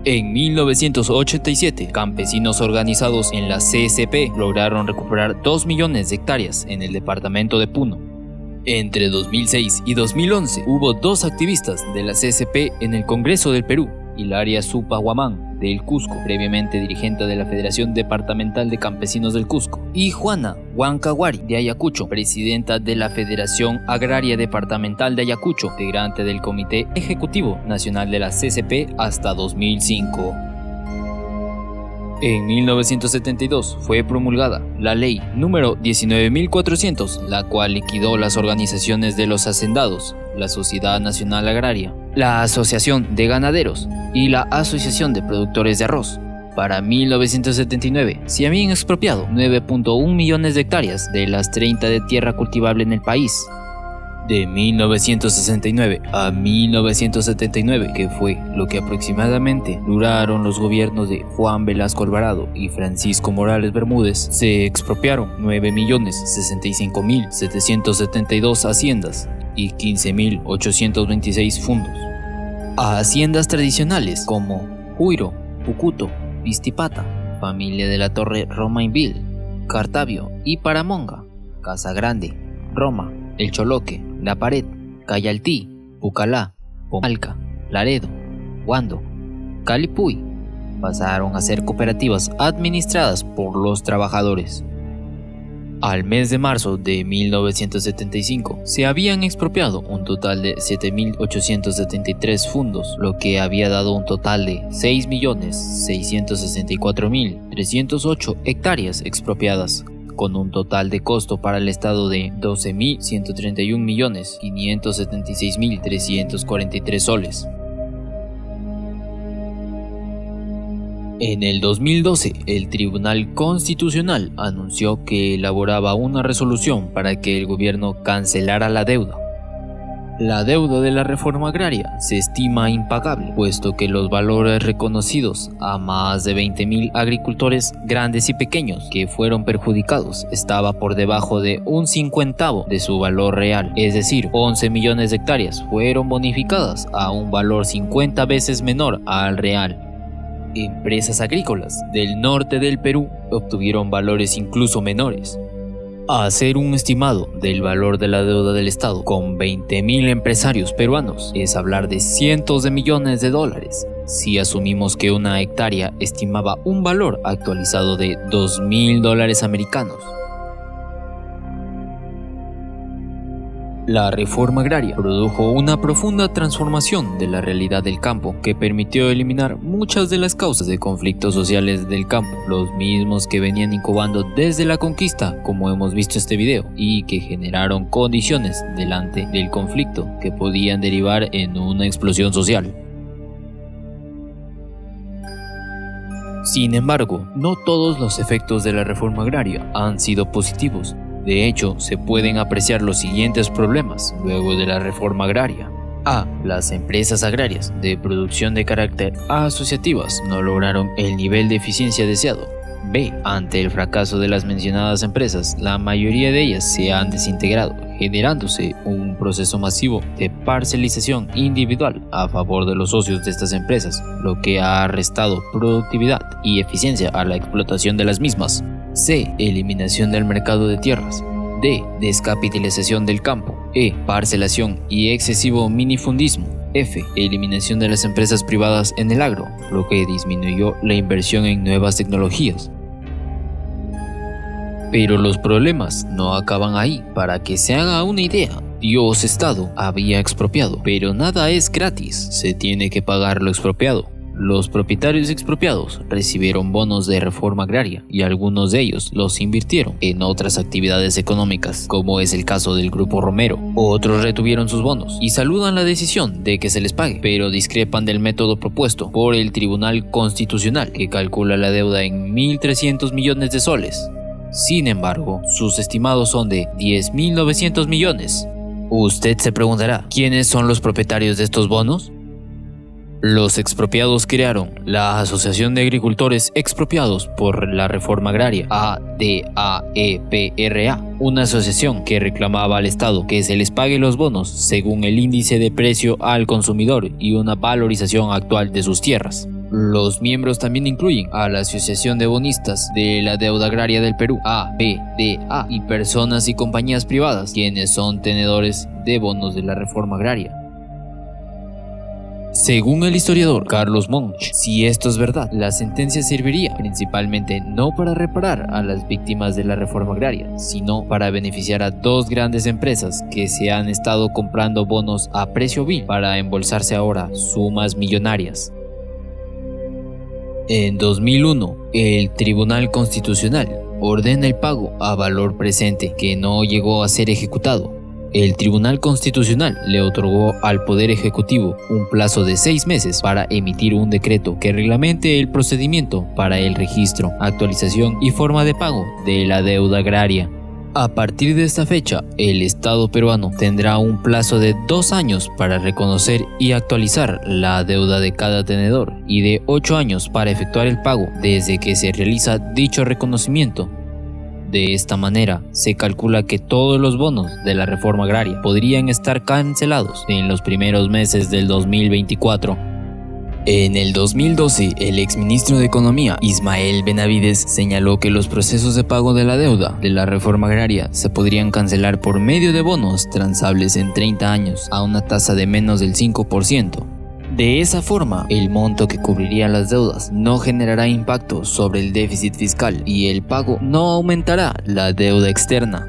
Speaker 2: En 1987, campesinos organizados en la CSP lograron recuperar 2 millones de hectáreas en el departamento de Puno. Entre 2006 y 2011 hubo 2 activistas de la CSP en el Congreso del Perú: Hilaria Supa Guamán, del Cusco, previamente dirigente de la Federación Departamental de Campesinos del Cusco, y Juana Huancahuari, de Ayacucho, presidenta de la Federación Agraria Departamental de Ayacucho, integrante del Comité Ejecutivo Nacional de la CSP hasta 2005. En 1972 fue promulgada la ley número 19.400, la cual liquidó las organizaciones de los hacendados, la Sociedad Nacional Agraria, la Asociación de Ganaderos y la Asociación de Productores de Arroz. Para 1979 se habían expropiado 9.1 millones de hectáreas de las 30 de tierra cultivable en el país. De 1969 a 1979, que fue lo que aproximadamente duraron los gobiernos de Juan Velasco Alvarado y Francisco Morales Bermúdez, se expropiaron 9.065.772 haciendas y 15.826 fundos. A haciendas tradicionales como Huiro, Pucuto, Pistipata, familia de la Torre Romainville, Cartavio y Paramonga, Casa Grande, Roma, El Choloque, La Pared, Cayaltí, Pucalá, Pomalca, Laredo, Huando, Calipuy, pasaron a ser cooperativas administradas por los trabajadores. Al mes de marzo de 1975 se habían expropiado un total de 7.873 fundos, lo que había dado un total de 6.664.308 hectáreas expropiadas. con un total de costo para el Estado de 12.131.576.343 soles. En el 2012, el Tribunal Constitucional anunció que elaboraba una resolución para que el gobierno cancelara la deuda. La deuda de la reforma agraria se estima impagable, puesto que los valores reconocidos a más de 20.000 agricultores grandes y pequeños que fueron perjudicados estaba por debajo de un 50avo de su valor real, es decir, 11 millones de hectáreas fueron bonificadas a un valor 50 veces menor al real. Empresas agrícolas del norte del Perú obtuvieron valores incluso menores. Hacer un estimado del valor de la deuda del Estado con 20.000 empresarios peruanos es hablar de cientos de millones de dólares. Si asumimos que una hectárea estimaba un valor actualizado de $2.000 americanos. La reforma agraria produjo una profunda transformación de la realidad del campo que permitió eliminar muchas de las causas de conflictos sociales del campo, los mismos que venían incubando desde la conquista, como hemos visto en este video, y que generaron condiciones delante del conflicto que podían derivar en una explosión social. Sin embargo, no todos los efectos de la reforma agraria han sido positivos. De hecho, se pueden apreciar los siguientes problemas luego de la reforma agraria. A. Las empresas agrarias de producción de carácter asociativas no lograron el nivel de eficiencia deseado. B. Ante el fracaso de las mencionadas empresas, la mayoría de ellas se han desintegrado, generándose un proceso masivo de parcelización individual a favor de los socios de estas empresas, lo que ha restado productividad y eficiencia a la explotación de las mismas. C. Eliminación del mercado de tierras. D. Descapitalización del campo. E. Parcelación y excesivo minifundismo. F. Eliminación de las empresas privadas en el agro, lo que disminuyó la inversión en nuevas tecnologías. Pero los problemas no acaban ahí. Para que se haga una idea, Dios Estado había expropiado, pero nada es gratis, se tiene que pagar lo expropiado. Los propietarios expropiados recibieron bonos de reforma agraria y algunos de ellos los invirtieron en otras actividades económicas, como es el caso del Grupo Romero. Otros retuvieron sus bonos y saludan la decisión de que se les pague, pero discrepan del método propuesto por el Tribunal Constitucional, que calcula la deuda en 1.300 millones de soles. Sin embargo, sus estimados son de 10.900 millones. Usted se preguntará, ¿quiénes son los propietarios de estos bonos? Los expropiados crearon la Asociación de Agricultores Expropiados por la Reforma Agraria, ADAEPRA, una asociación que reclamaba al Estado que se les pague los bonos según el índice de precio al consumidor y una valorización actual de sus tierras. Los miembros también incluyen a la Asociación de Bonistas de la Deuda Agraria del Perú, ABDA, y personas y compañías privadas, quienes son tenedores de bonos de la Reforma Agraria. Según el historiador Carlos Monch, si esto es verdad, la sentencia serviría principalmente no para reparar a las víctimas de la reforma agraria, sino para beneficiar a dos grandes empresas que se han estado comprando bonos a precio vil para embolsarse ahora sumas millonarias. En 2001, el Tribunal Constitucional ordena el pago a valor presente que no llegó a ser ejecutado. El Tribunal Constitucional le otorgó al Poder Ejecutivo un plazo de 6 meses para emitir un decreto que reglamente el procedimiento para el registro, actualización y forma de pago de la deuda agraria. A partir de esta fecha, el Estado peruano tendrá un plazo de 2 años para reconocer y actualizar la deuda de cada tenedor y de 8 años para efectuar el pago desde que se realiza dicho reconocimiento. De esta manera, se calcula que todos los bonos de la reforma agraria podrían estar cancelados en los primeros meses del 2024. En el 2012, el exministro de Economía, Ismael Benavides, señaló que los procesos de pago de la deuda de la reforma agraria se podrían cancelar por medio de bonos transables en 30 años a una tasa de menos del 5%. De esa forma, el monto que cubriría las deudas no generará impacto sobre el déficit fiscal y el pago no aumentará la deuda externa.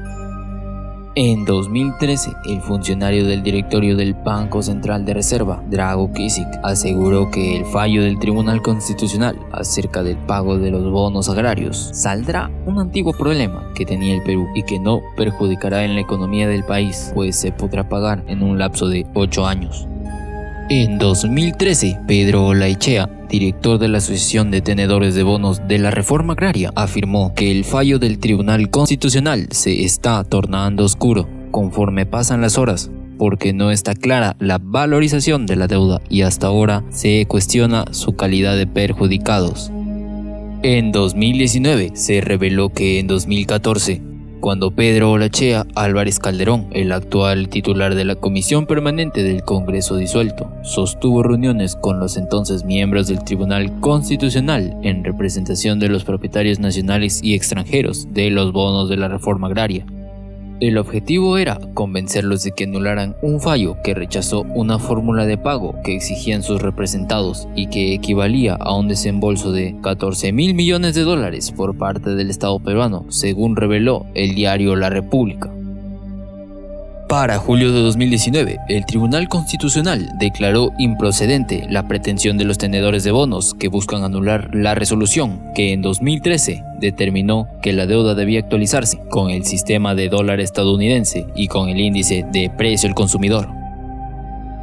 Speaker 2: En 2013, el funcionario del directorio del Banco Central de Reserva, Drago Kisic, aseguró que el fallo del Tribunal Constitucional acerca del pago de los bonos agrarios saldrá un antiguo problema que tenía el Perú y que no perjudicará en la economía del país, pues se podrá pagar en un lapso de 8 años. En 2013, Pedro Olaechea, director de la Asociación de Tenedores de Bonos de la Reforma Agraria, afirmó que el fallo del Tribunal Constitucional se está tornando oscuro conforme pasan las horas, porque no está clara la valorización de la deuda y hasta ahora se cuestiona su calidad de perjudicados. En 2019 se reveló que en 2014, cuando Pedro Olaechea Álvarez Calderón, el actual titular de la Comisión Permanente del Congreso disuelto, sostuvo reuniones con los entonces miembros del Tribunal Constitucional en representación de los propietarios nacionales y extranjeros de los bonos de la reforma agraria. El objetivo era convencerlos de que anularan un fallo que rechazó una fórmula de pago que exigían sus representados y que equivalía a un desembolso de $14.000 millones por parte del Estado peruano, según reveló el diario La República. Para julio de 2019, el Tribunal Constitucional declaró improcedente la pretensión de los tenedores de bonos que buscan anular la resolución que en 2013 determinó que la deuda debía actualizarse con el sistema de dólar estadounidense y con el índice de precio al consumidor.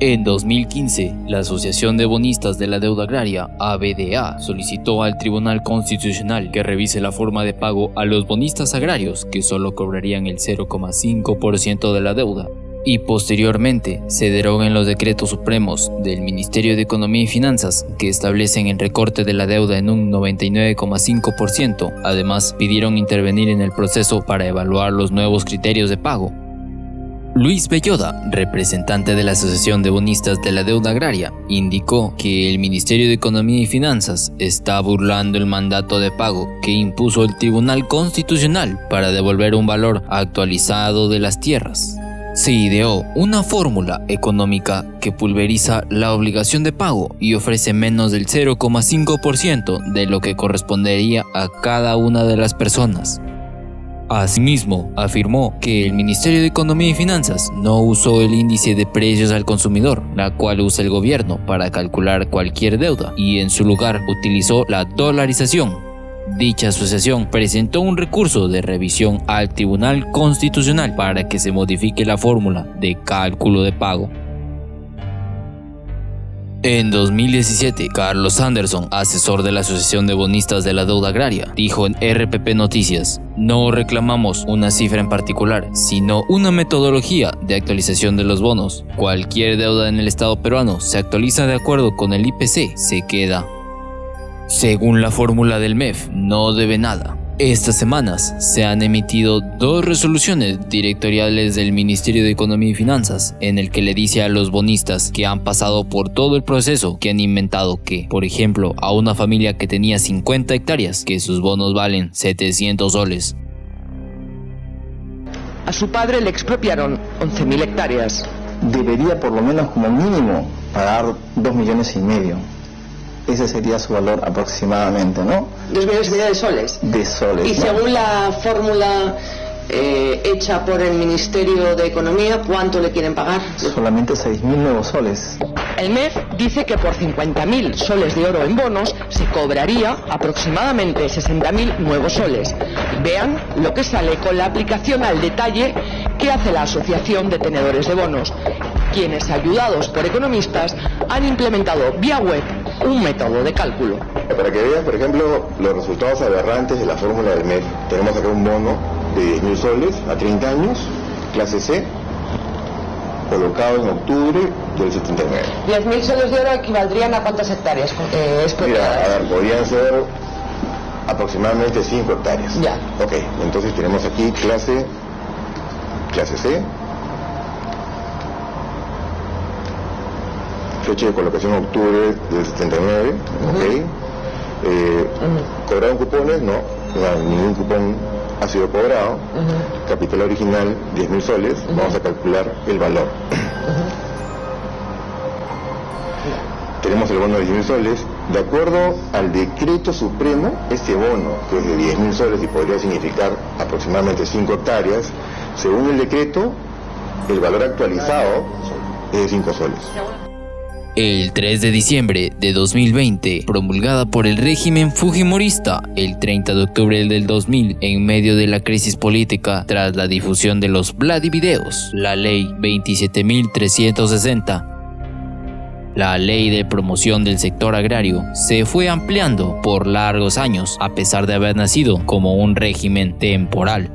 Speaker 2: En 2015, la Asociación de Bonistas de la Deuda Agraria, ABDA, solicitó al Tribunal Constitucional que revise la forma de pago a los bonistas agrarios que solo cobrarían el 0,5% de la deuda, y posteriormente se deroguen los decretos supremos del Ministerio de Economía y Finanzas que establecen el recorte de la deuda en un 99,5%. Además, pidieron intervenir en el proceso para evaluar los nuevos criterios de pago. Luis Belloda, representante de la Asociación de Bonistas de la Deuda Agraria, indicó que el Ministerio de Economía y Finanzas está burlando el mandato de pago que impuso el Tribunal Constitucional para devolver un valor actualizado de las tierras. Se ideó una fórmula económica que pulveriza la obligación de pago y ofrece menos del 0,5% de lo que correspondería a cada una de las personas. Asimismo, afirmó que el Ministerio de Economía y Finanzas no usó el índice de precios al consumidor, la cual usa el gobierno para calcular cualquier deuda, y en su lugar utilizó la dolarización. Dicha asociación presentó un recurso de revisión al Tribunal Constitucional para que se modifique la fórmula de cálculo de pago. En 2017, Carlos Anderson, asesor de la Asociación de Bonistas de la Deuda Agraria, dijo en RPP Noticias: "No reclamamos una cifra en particular, sino una metodología de actualización de los bonos. Cualquier deuda en el Estado peruano se actualiza de acuerdo con el IPC, se queda. Según la fórmula del MEF, no debe nada". Estas semanas se han emitido 2 resoluciones directoriales del Ministerio de Economía y Finanzas en el que le dice a los bonistas que han pasado por todo el proceso que han inventado que, por ejemplo, a una familia que tenía 50 hectáreas, que sus bonos valen 700 soles.
Speaker 5: A su padre le expropiaron 11.000 hectáreas.
Speaker 6: Debería por lo menos como mínimo pagar 2,5 millones. Ese sería su valor aproximadamente, ¿no?
Speaker 5: 2 millones y medio de soles.
Speaker 6: De soles.
Speaker 5: Y según la fórmula hecha por el Ministerio de Economía, ¿cuánto le quieren pagar?
Speaker 6: Solamente 6.000 nuevos soles.
Speaker 5: El MEF dice que por 50.000 soles de oro en bonos se cobraría aproximadamente 60.000 nuevos soles. Vean lo que sale con la aplicación al detalle que hace la Asociación de Tenedores de Bonos, quienes, ayudados por economistas, han implementado vía web un método de cálculo.
Speaker 7: Para que vean, por ejemplo, los resultados aberrantes de la fórmula del MEF, tenemos acá un bono de 10.000 soles a 30 años, clase C, colocado en octubre del 79.
Speaker 5: 10.000 soles de oro equivaldrían a ¿cuántas hectáreas?
Speaker 7: Mira, a ver, podrían ser aproximadamente 5 hectáreas.
Speaker 5: Ya.
Speaker 7: Ok, entonces tenemos aquí clase C, fecha de colocación octubre del 79, ¿cobraron cupones? No, ningún cupón ha sido cobrado. Capital original 10.000 soles, vamos a calcular el valor. Tenemos el bono de 10.000 soles. De acuerdo al decreto supremo, este bono, que es de 10.000 soles y podría significar aproximadamente 5 hectáreas, Según el decreto, el valor actualizado es de 5 soles.
Speaker 2: El 3 de diciembre de 2020, promulgada por el régimen fujimorista, el 30 de octubre del 2000, en medio de la crisis política tras la difusión de los Vladivideos, la Ley 27.360, la Ley de Promoción del Sector Agrario, se fue ampliando por largos años, a pesar de haber nacido como un régimen temporal.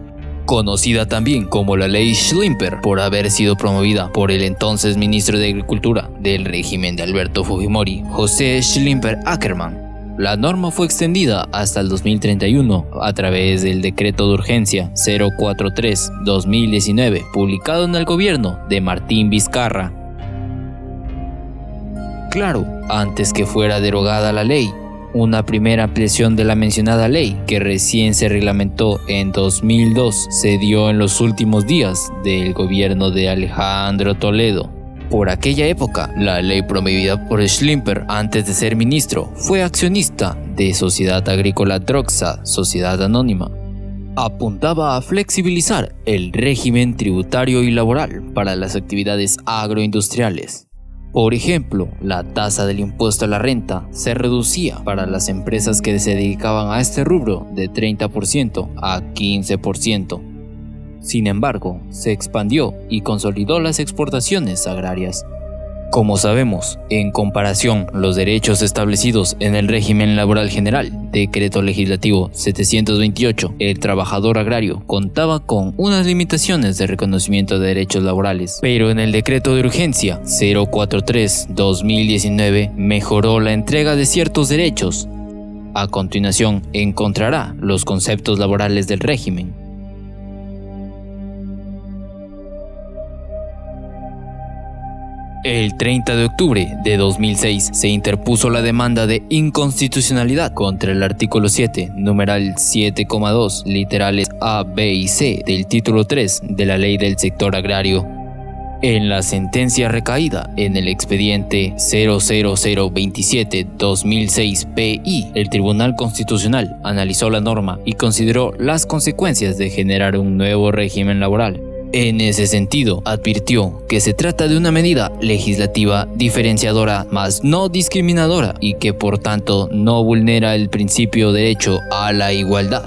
Speaker 2: Conocida también como la Ley Schlimper por haber sido promovida por el entonces ministro de Agricultura del régimen de Alberto Fujimori, José Schlimper Ackerman. La norma fue extendida hasta el 2031 a través del Decreto de Urgencia 043-2019, publicado en el gobierno de Martín Vizcarra. Claro, antes que fuera derogada la ley, una primera ampliación de la mencionada ley, que recién se reglamentó en 2002, se dio en los últimos días del gobierno de Alejandro Toledo. Por aquella época, la ley promovida por Schlimper antes de ser ministro fue accionista de Sociedad Agrícola Droxa, sociedad anónima. Apuntaba a flexibilizar el régimen tributario y laboral para las actividades agroindustriales. Por ejemplo, la tasa del impuesto a la renta se reducía para las empresas que se dedicaban a este rubro de 30% a 15%. Sin embargo, se expandió y consolidó las exportaciones agrarias. Como sabemos, en comparación, los derechos establecidos en el régimen laboral general, Decreto Legislativo 728, el trabajador agrario contaba con unas limitaciones de reconocimiento de derechos laborales, pero en el Decreto de Urgencia 043-2019 mejoró la entrega de ciertos derechos. A continuación, encontrará los conceptos laborales del régimen. El 30 de octubre de 2006 se interpuso la demanda de inconstitucionalidad contra el artículo 7, numeral 7,2, literales A, B y C del título 3 de la Ley del Sector Agrario. En la sentencia recaída en el expediente 00027-2006-PI, el Tribunal Constitucional analizó la norma y consideró las consecuencias de generar un nuevo régimen laboral. En ese sentido, advirtió que se trata de una medida legislativa diferenciadora, mas no discriminadora, y que por tanto no vulnera el principio de derecho a la igualdad.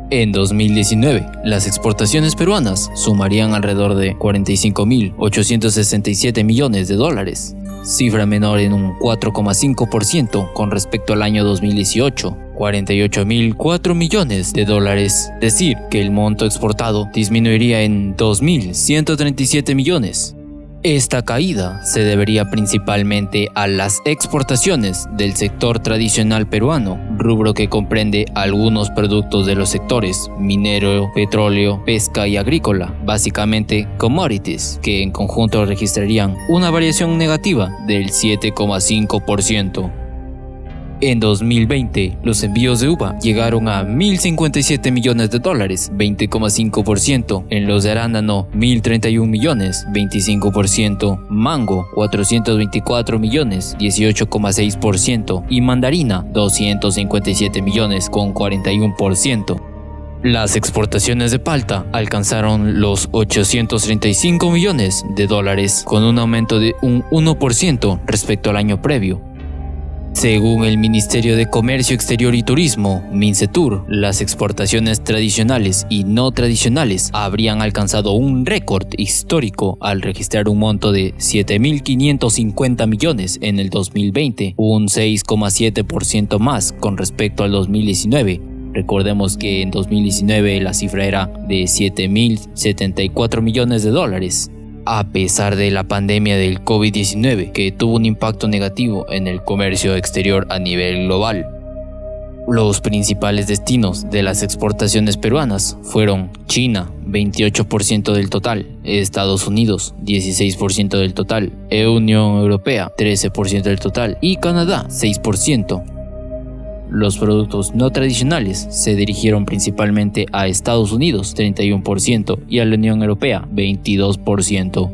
Speaker 2: En 2019, las exportaciones peruanas sumarían alrededor de 45.867 millones de dólares, cifra menor en un 4,5% con respecto al año 2018. 48.004 millones de dólares, decir que el monto exportado disminuiría en 2.137 millones. Esta caída se debería principalmente a las exportaciones del sector tradicional peruano, rubro que comprende algunos productos de los sectores minero, petróleo, pesca y agrícola, básicamente commodities, que en conjunto registrarían una variación negativa del 7,5%. En 2020, los envíos de uva llegaron a 1.057 millones de dólares, 20,5%. En los de arándano, 1.031 millones, 25%. Mango, 424 millones, 18,6%. Y mandarina, 257 millones, con 41%. Las exportaciones de palta alcanzaron los 835 millones de dólares, con un aumento de un 1% respecto al año previo. Según el Ministerio de Comercio Exterior y Turismo, Mincetur, las exportaciones tradicionales y no tradicionales habrían alcanzado un récord histórico al registrar un monto de 7.550 millones en el 2020, un 6,7% más con respecto al 2019. Recordemos que en 2019 la cifra era de 7.074 millones de dólares. A pesar de la pandemia del COVID-19, que tuvo un impacto negativo en el comercio exterior a nivel global. Los principales destinos de las exportaciones peruanas fueron China, 28% del total, Estados Unidos, 16% del total, Unión Europea, 13% del total y Canadá, 6%. Los productos no tradicionales se dirigieron principalmente a Estados Unidos, 31%, y a la Unión Europea, 22%.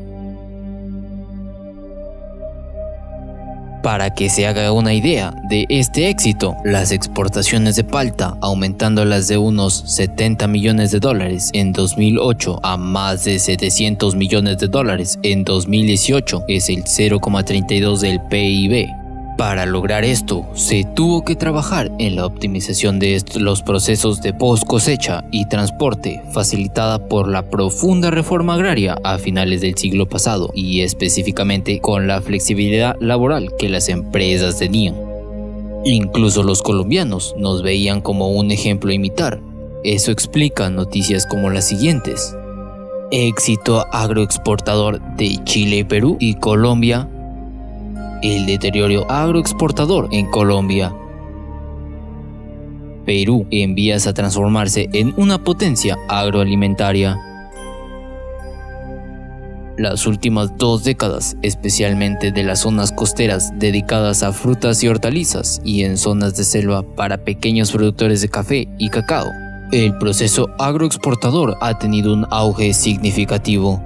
Speaker 2: Para que se haga una idea de este éxito, las exportaciones de palta aumentándolas de unos 70 millones de dólares en 2008 a más de 700 millones de dólares en 2018 es el 0,32 del PIB. Para lograr esto, se tuvo que trabajar en la optimización de los procesos de post cosecha y transporte, facilitada por la profunda reforma agraria a finales del siglo pasado y específicamente con la flexibilidad laboral que las empresas tenían. Incluso los colombianos nos veían como un ejemplo a imitar. Eso explica noticias como las siguientes: éxito agroexportador de Chile, Perú y Colombia. El deterioro agroexportador en Colombia. Perú en vías a transformarse en una potencia agroalimentaria. Las últimas 2 décadas, especialmente de las zonas costeras dedicadas a frutas y hortalizas y en zonas de selva para pequeños productores de café y cacao, el proceso agroexportador ha tenido un auge significativo.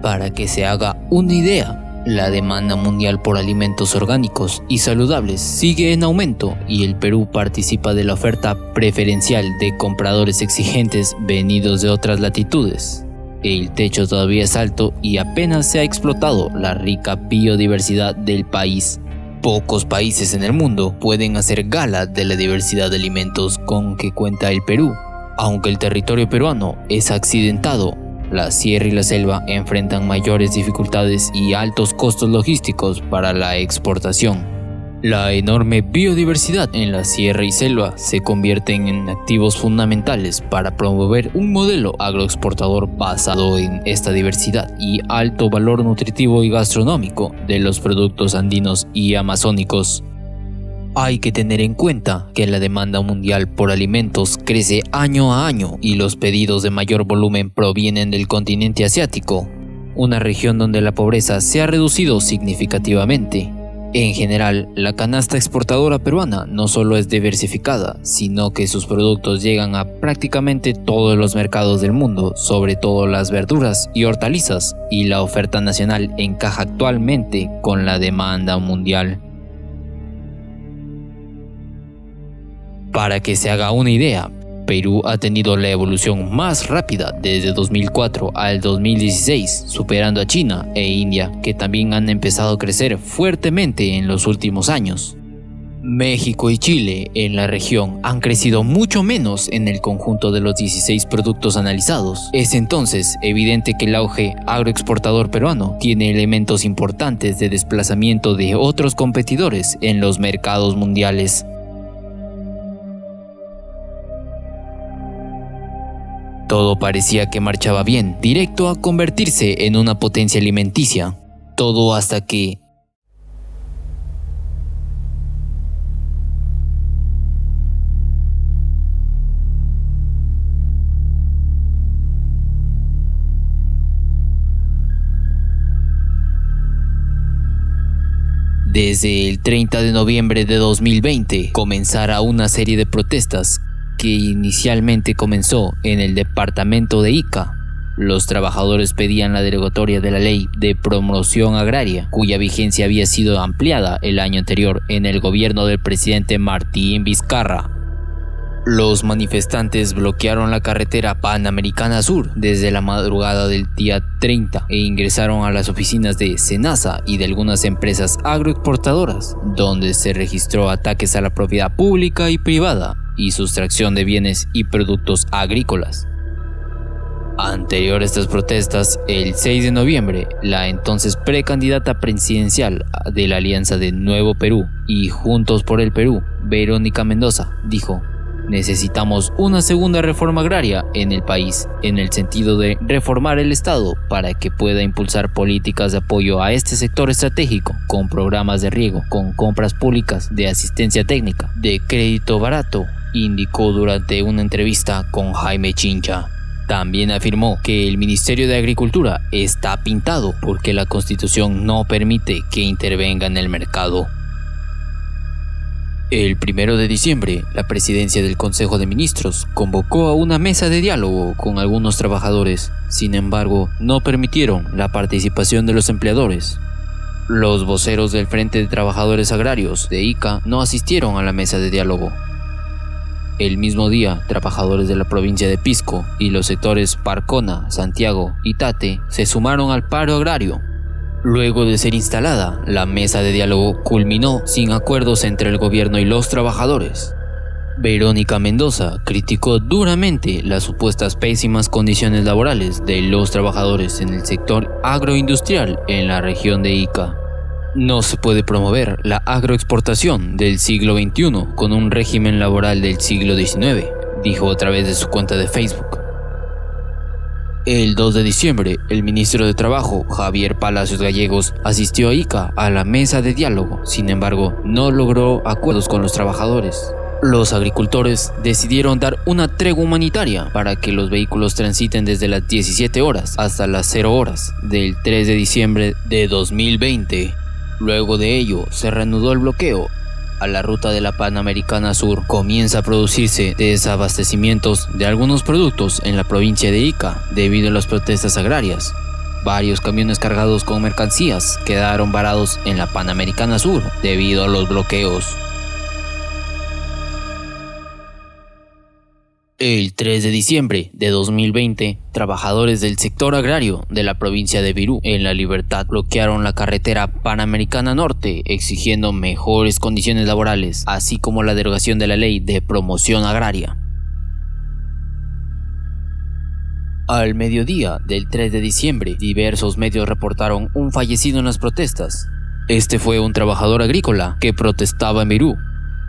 Speaker 2: Para que se haga una idea, la demanda mundial por alimentos orgánicos y saludables sigue en aumento y el Perú participa de la oferta preferencial de compradores exigentes venidos de otras latitudes. El techo todavía es alto y apenas se ha explotado la rica biodiversidad del país. Pocos países en el mundo pueden hacer gala de la diversidad de alimentos con que cuenta el Perú. Aunque el territorio peruano es accidentado, la sierra y la selva enfrentan mayores dificultades y altos costos logísticos para la exportación. La enorme biodiversidad en la sierra y selva se convierten en activos fundamentales para promover un modelo agroexportador basado en esta diversidad y alto valor nutritivo y gastronómico de los productos andinos y amazónicos. Hay que tener en cuenta que la demanda mundial por alimentos crece año a año y los pedidos de mayor volumen provienen del continente asiático, una región donde la pobreza se ha reducido significativamente. En general, la canasta exportadora peruana no solo es diversificada, sino que sus productos llegan a prácticamente todos los mercados del mundo, sobre todo las verduras y hortalizas, y la oferta nacional encaja actualmente con la demanda mundial. Para que se haga una idea, Perú ha tenido la evolución más rápida desde 2004 al 2016, superando a China e India, que también han empezado a crecer fuertemente en los últimos años. México y Chile en la región han crecido mucho menos en el conjunto de los 16 productos analizados. Es entonces evidente que el auge agroexportador peruano tiene elementos importantes de desplazamiento de otros competidores en los mercados mundiales. Todo parecía que marchaba bien, directo a convertirse en una potencia alimenticia. Todo hasta que... Desde el 30 de noviembre de 2020 comenzara una serie de protestas que inicialmente comenzó en el departamento de Ica. Los trabajadores pedían la derogatoria de la ley de promoción agraria, cuya vigencia había sido ampliada el año anterior en el gobierno del presidente Martín Vizcarra. Los manifestantes bloquearon la carretera Panamericana Sur desde la madrugada del día 30 e ingresaron a las oficinas de Senasa y de algunas empresas agroexportadoras, donde se registró ataques a la propiedad pública y privada y sustracción de bienes y productos agrícolas. Anterior a estas protestas, el 6 de noviembre, la entonces precandidata presidencial de la Alianza de Nuevo Perú y Juntos por el Perú, Verónica Mendoza, dijo: necesitamos una segunda reforma agraria en el país, en el sentido de reformar el Estado para que pueda impulsar políticas de apoyo a este sector estratégico, con programas de riego, con compras públicas, de asistencia técnica, de crédito barato, indicó durante una entrevista con Jaime Chincha. También afirmó que el Ministerio de Agricultura está pintado porque la Constitución no permite que intervenga en el mercado. El 1 de diciembre, la presidencia del Consejo de Ministros convocó a una mesa de diálogo con algunos trabajadores. Sin embargo, no permitieron la participación de los empleadores. Los voceros del Frente de Trabajadores Agrarios de Ica no asistieron a la mesa de diálogo. El mismo día, trabajadores de la provincia de Pisco y los sectores Parcona, Santiago y Tate se sumaron al paro agrario. Luego de ser instalada, la mesa de diálogo culminó sin acuerdos entre el gobierno y los trabajadores. Verónica Mendoza criticó duramente las supuestas pésimas condiciones laborales de los trabajadores en el sector agroindustrial en la región de Ica. No se puede promover la agroexportación del siglo XXI con un régimen laboral del siglo XIX, dijo a través de su cuenta de Facebook. El 2 de diciembre, el ministro de Trabajo, Javier Palacios Gallegos, asistió a Ica a la mesa de diálogo, sin embargo, no logró acuerdos con los trabajadores. Los agricultores decidieron dar una tregua humanitaria para que los vehículos transiten desde las 17 horas hasta las 0 horas del 3 de diciembre de 2020. Luego de ello, se reanudó el bloqueo. A la ruta de la Panamericana Sur comienza a producirse desabastecimientos de algunos productos en la provincia de Ica debido a las protestas agrarias. Varios camiones cargados con mercancías quedaron varados en la Panamericana Sur debido a los bloqueos. El 3 de diciembre de 2020, trabajadores del sector agrario de la provincia de Virú en La Libertad bloquearon la carretera Panamericana Norte exigiendo mejores condiciones laborales, así como la derogación de la ley de promoción agraria. Al mediodía del 3 de diciembre, diversos medios reportaron un fallecido en las protestas. Este fue un trabajador agrícola que protestaba en Virú.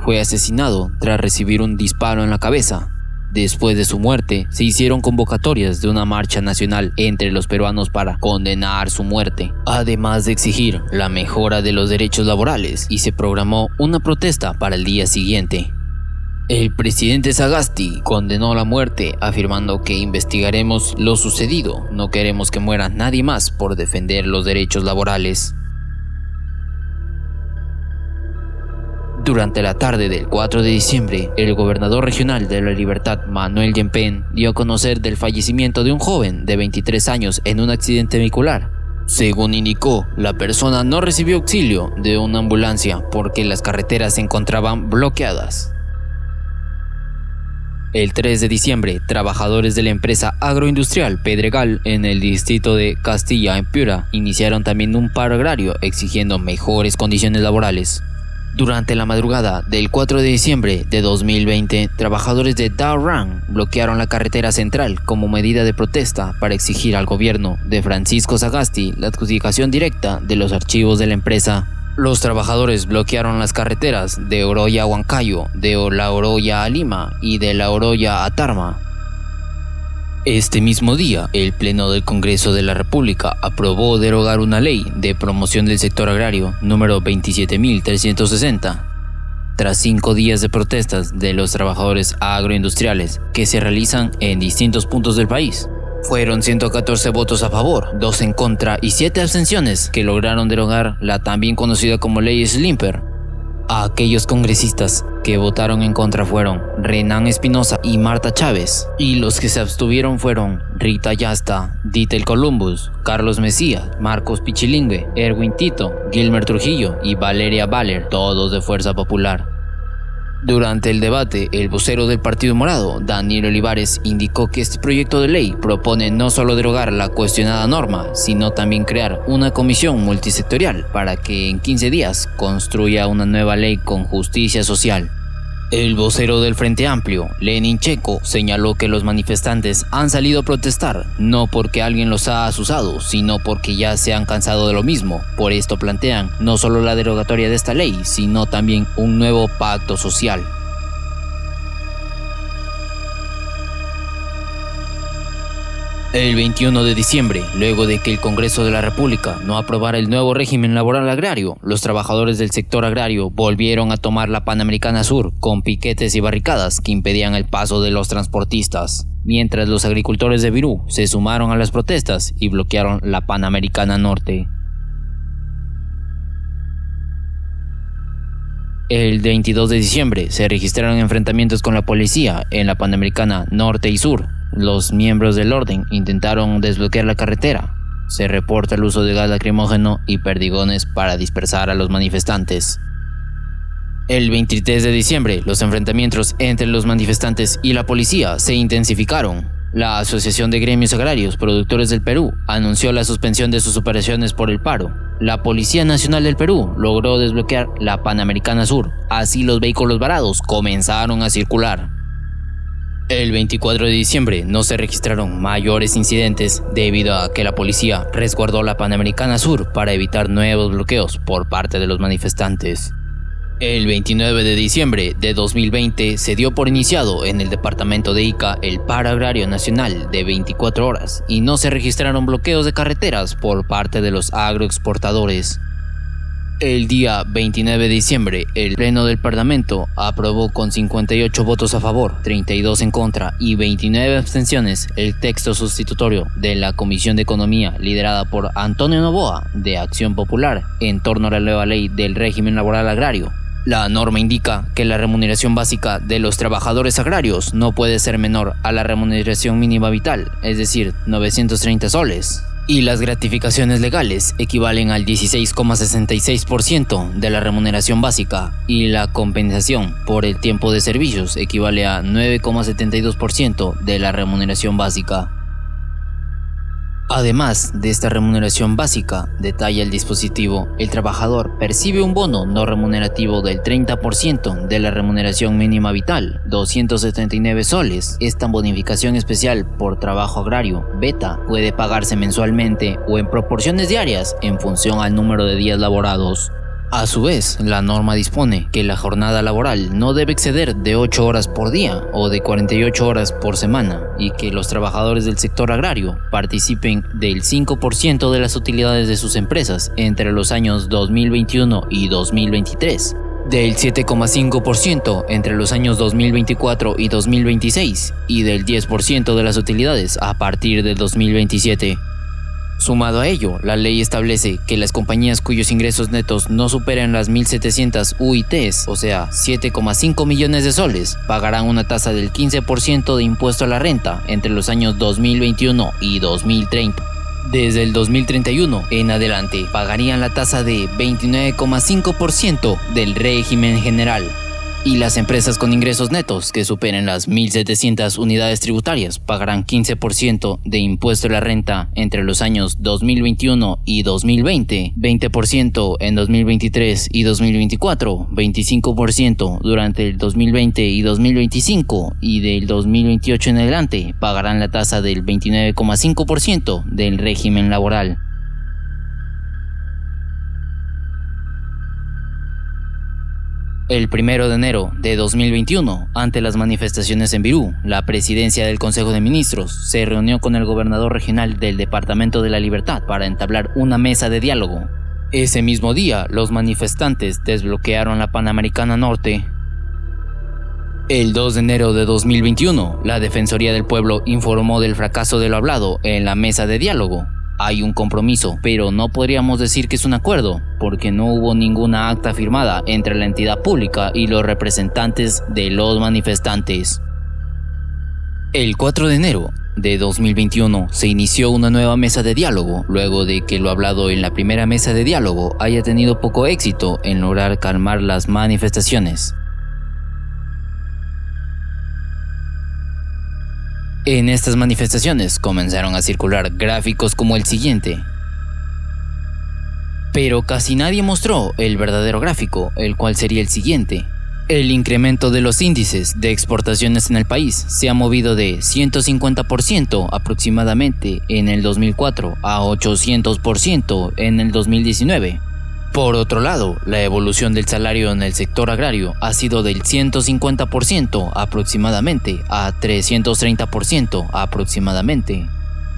Speaker 2: Fue asesinado tras recibir un disparo en la cabeza. Después de su muerte, se hicieron convocatorias de una marcha nacional entre los peruanos para condenar su muerte, además de exigir la mejora de los derechos laborales, y se programó una protesta para el día siguiente. El presidente Sagasti condenó la muerte, afirmando que investigaremos lo sucedido, no queremos que muera nadie más por defender los derechos laborales. Durante la tarde del 4 de diciembre, el gobernador regional de La Libertad, Manuel Yempen, dio a conocer del fallecimiento de un joven de 23 años en un accidente vehicular. Según indicó, la persona no recibió auxilio de una ambulancia porque las carreteras se encontraban bloqueadas. El 3 de diciembre, trabajadores de la empresa agroindustrial Pedregal en el distrito de Castilla en Piura iniciaron también un paro agrario exigiendo mejores condiciones laborales. Durante la madrugada del 4 de diciembre de 2020, trabajadores de Dow Run bloquearon la carretera central como medida de protesta para exigir al gobierno de Francisco Sagasti la adjudicación directa de los archivos de la empresa. Los trabajadores bloquearon las carreteras de Oroya a Huancayo, de La Oroya a Lima y de La Oroya a Tarma. Este mismo día, el Pleno del Congreso de la República aprobó derogar una ley de promoción del sector agrario número 27.360. Tras 5 días de protestas de los trabajadores agroindustriales que se realizan en distintos puntos del país, fueron 114 votos a favor, 2 en contra y 7 abstenciones que lograron derogar la también conocida como Ley Slimper. A aquellos congresistas que votaron en contra fueron Renan Espinosa y Marta Chávez, y los que se abstuvieron fueron Rita Yasta, Ditel Columbus, Carlos Mesías, Marcos Pichilingue, Erwin Tito, Gilmer Trujillo y Valeria Valer, todos de Fuerza Popular. Durante el debate, el vocero del Partido Morado, Daniel Olivares, indicó que este proyecto de ley propone no solo derogar la cuestionada norma, sino también crear una comisión multisectorial para que en 15 días construya una nueva ley con justicia social. El vocero del Frente Amplio, Lenin Checo, señaló que los manifestantes han salido a protestar no porque alguien los ha asusado, sino porque ya se han cansado de lo mismo. Por esto plantean no solo la derogatoria de esta ley, sino también un nuevo pacto social. El 21 de diciembre, luego de que el Congreso de la República no aprobara el nuevo régimen laboral agrario, los trabajadores del sector agrario volvieron a tomar la Panamericana Sur con piquetes y barricadas que impedían el paso de los transportistas, mientras los agricultores de Virú se sumaron a las protestas y bloquearon la Panamericana Norte. El 22 de diciembre se registraron enfrentamientos con la policía en la Panamericana Norte y Sur. Los miembros del orden intentaron desbloquear la carretera. Se reporta el uso de gas lacrimógeno y perdigones para dispersar a los manifestantes. El 23 de diciembre, los enfrentamientos entre los manifestantes y la policía se intensificaron. La Asociación de Gremios Agrarios Productores del Perú anunció la suspensión de sus operaciones por el paro. La Policía Nacional del Perú logró desbloquear la Panamericana Sur, así los vehículos varados comenzaron a circular. El 24 de diciembre no se registraron mayores incidentes debido a que la policía resguardó la Panamericana Sur para evitar nuevos bloqueos por parte de los manifestantes. El 29 de diciembre de 2020 se dio por iniciado en el departamento de Ica el paro agrario nacional de 24 horas y no se registraron bloqueos de carreteras por parte de los agroexportadores. El día 29 de diciembre, el Pleno del Parlamento aprobó con 58 votos a favor, 32 en contra y 29 abstenciones el texto sustitutorio de la Comisión de Economía liderada por Antonio Noboa de Acción Popular en torno a la nueva ley del régimen laboral agrario. La norma indica que la remuneración básica de los trabajadores agrarios no puede ser menor a la remuneración mínima vital, es decir, 930 soles. Y las gratificaciones legales equivalen al 16,66% de la remuneración básica y la compensación por el tiempo de servicios equivale a 9,72% de la remuneración básica. Además de esta remuneración básica, detalla el dispositivo, el trabajador percibe un bono no remunerativo del 30% de la remuneración mínima vital, 279 soles. Esta bonificación especial por trabajo agrario, beta, puede pagarse mensualmente o en proporciones diarias en función al número de días laborados. A su vez, la norma dispone que la jornada laboral no debe exceder de 8 horas por día o de 48 horas por semana y que los trabajadores del sector agrario participen del 5% de las utilidades de sus empresas entre los años 2021 y 2023, del 7,5% entre los años 2024 y 2026 y del 10% de las utilidades a partir de 2027. Sumado a ello, la ley establece que las compañías cuyos ingresos netos no superen las 1.700 UITs, o sea, 7,5 millones de soles, pagarán una tasa del 15% de impuesto a la renta entre los años 2021 y 2030. Desde el 2031 en adelante, pagarían la tasa de 29,5% del régimen general. Y las empresas con ingresos netos que superen las 1.700 unidades tributarias pagarán 15% de impuesto a la renta entre los años 2021 y 2020, 20% en 2023 y 2024, 25% durante el 2020 y 2025 y del 2028 en adelante pagarán la tasa del 29,5% del régimen laboral. El 1 de enero de 2021, ante las manifestaciones en Virú, la presidencia del Consejo de Ministros se reunió con el gobernador regional del Departamento de la Libertad para entablar una mesa de diálogo. Ese mismo día, los manifestantes desbloquearon la Panamericana Norte. El 2 de enero de 2021, la Defensoría del Pueblo informó del fracaso de lo hablado en la mesa de diálogo. Hay un compromiso, pero no podríamos decir que es un acuerdo, porque no hubo ninguna acta firmada entre la entidad pública y los representantes de los manifestantes. El 4 de enero de 2021 se inició una nueva mesa de diálogo, luego de que lo hablado en la primera mesa de diálogo haya tenido poco éxito en lograr calmar las manifestaciones. En estas manifestaciones comenzaron a circular gráficos como el siguiente. Pero casi nadie mostró el verdadero gráfico, el cual sería el siguiente. El incremento de los índices de exportaciones en el país se ha movido de 150% aproximadamente en el 2004 a 800% en el 2019. Por otro lado, la evolución del salario en el sector agrario ha sido del 150% aproximadamente a 330% aproximadamente.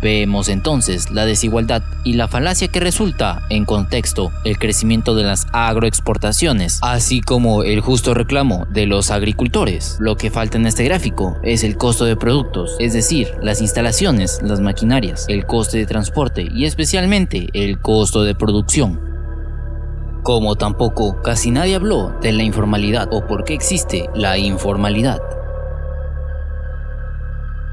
Speaker 2: Vemos entonces la desigualdad y la falacia que resulta en contexto el crecimiento de las agroexportaciones, así como el justo reclamo de los agricultores. Lo que falta en este gráfico es el costo de productos, es decir, las instalaciones, las maquinarias, el coste de transporte y especialmente el costo de producción. Como tampoco casi nadie habló de la informalidad o por qué existe la informalidad.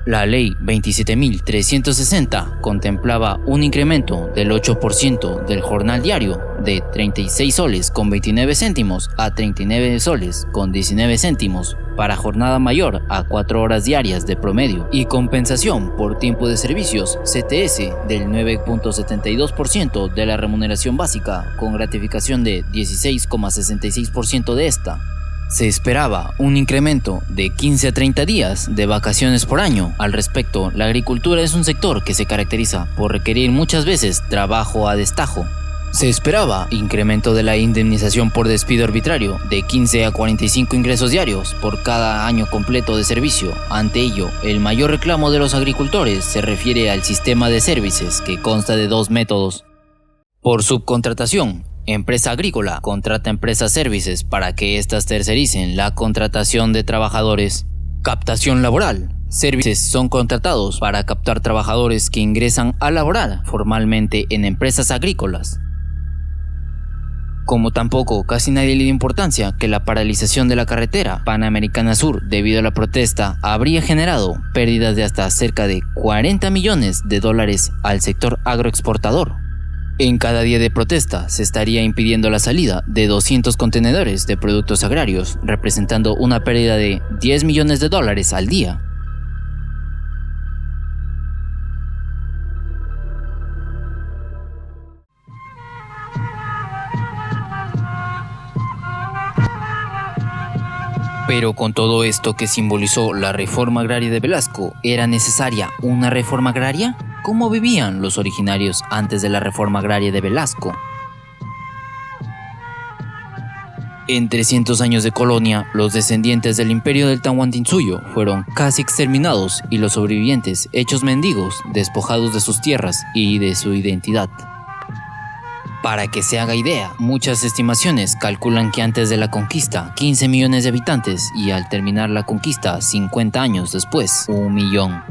Speaker 2: La Ley 27.360 contemplaba un incremento del 8% del jornal diario de 36 soles con 29 céntimos a 39 soles con 19 céntimos para jornada mayor a 4 horas diarias de promedio y compensación por tiempo de servicios CTS del 9.72% de la remuneración básica con gratificación de 16,66% de esta. Se esperaba un incremento de 15 a 30 días de vacaciones por año. Al respecto, la agricultura es un sector que se caracteriza por requerir muchas veces trabajo a destajo. Se esperaba incremento de la indemnización por despido arbitrario de 15 a 45 ingresos diarios por cada año completo de servicio. Ante ello, el mayor reclamo de los agricultores se refiere al sistema de servicios que consta de 2 métodos. Por subcontratación. Empresa agrícola contrata empresas servicios para que éstas tercericen la contratación de trabajadores. Captación laboral. Servicios son contratados para captar trabajadores que ingresan a laborar formalmente en empresas agrícolas. Como tampoco casi nadie le dio importancia que la paralización de la carretera Panamericana Sur debido a la protesta habría generado pérdidas de hasta cerca de $40 millones al sector agroexportador. En cada día de protesta se estaría impidiendo la salida de 200 contenedores de productos agrarios, representando una pérdida de $10 millones al día. Pero con todo esto que simbolizó la reforma agraria de Velasco, ¿era necesaria una reforma agraria? ¿Cómo vivían los originarios antes de la reforma agraria de Velasco? En 300 años de colonia, los descendientes del imperio del Tahuantinsuyo fueron casi exterminados y los sobrevivientes hechos mendigos, despojados de sus tierras y de su identidad. Para que se haga idea, muchas estimaciones calculan que antes de la conquista, 15 millones de habitantes y al terminar la conquista, 50 años después, 1 millón.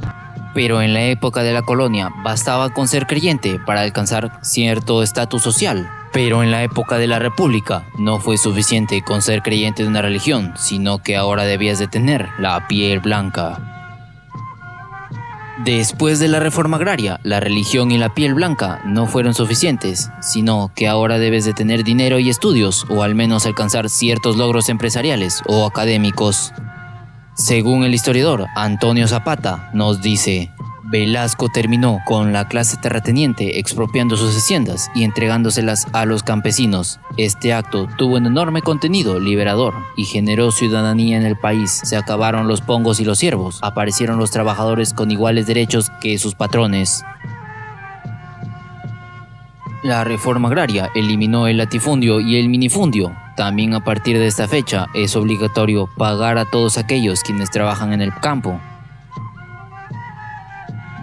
Speaker 2: Pero en la época de la colonia bastaba con ser creyente para alcanzar cierto estatus social. Pero en la época de la república no fue suficiente con ser creyente de una religión, sino que ahora debías de tener la piel blanca. Después de la reforma agraria, la religión y la piel blanca no fueron suficientes, sino que ahora debes de tener dinero y estudios, o al menos alcanzar ciertos logros empresariales o académicos. Según el historiador Antonio Zapata, nos dice: Velasco terminó con la clase terrateniente expropiando sus haciendas y entregándoselas a los campesinos. Este acto tuvo un enorme contenido liberador y generó ciudadanía en el país. Se acabaron los pongos y los siervos. Aparecieron los trabajadores con iguales derechos que sus patrones. La reforma agraria eliminó el latifundio y el minifundio. También a partir de esta fecha es obligatorio pagar a todos aquellos quienes trabajan en el campo.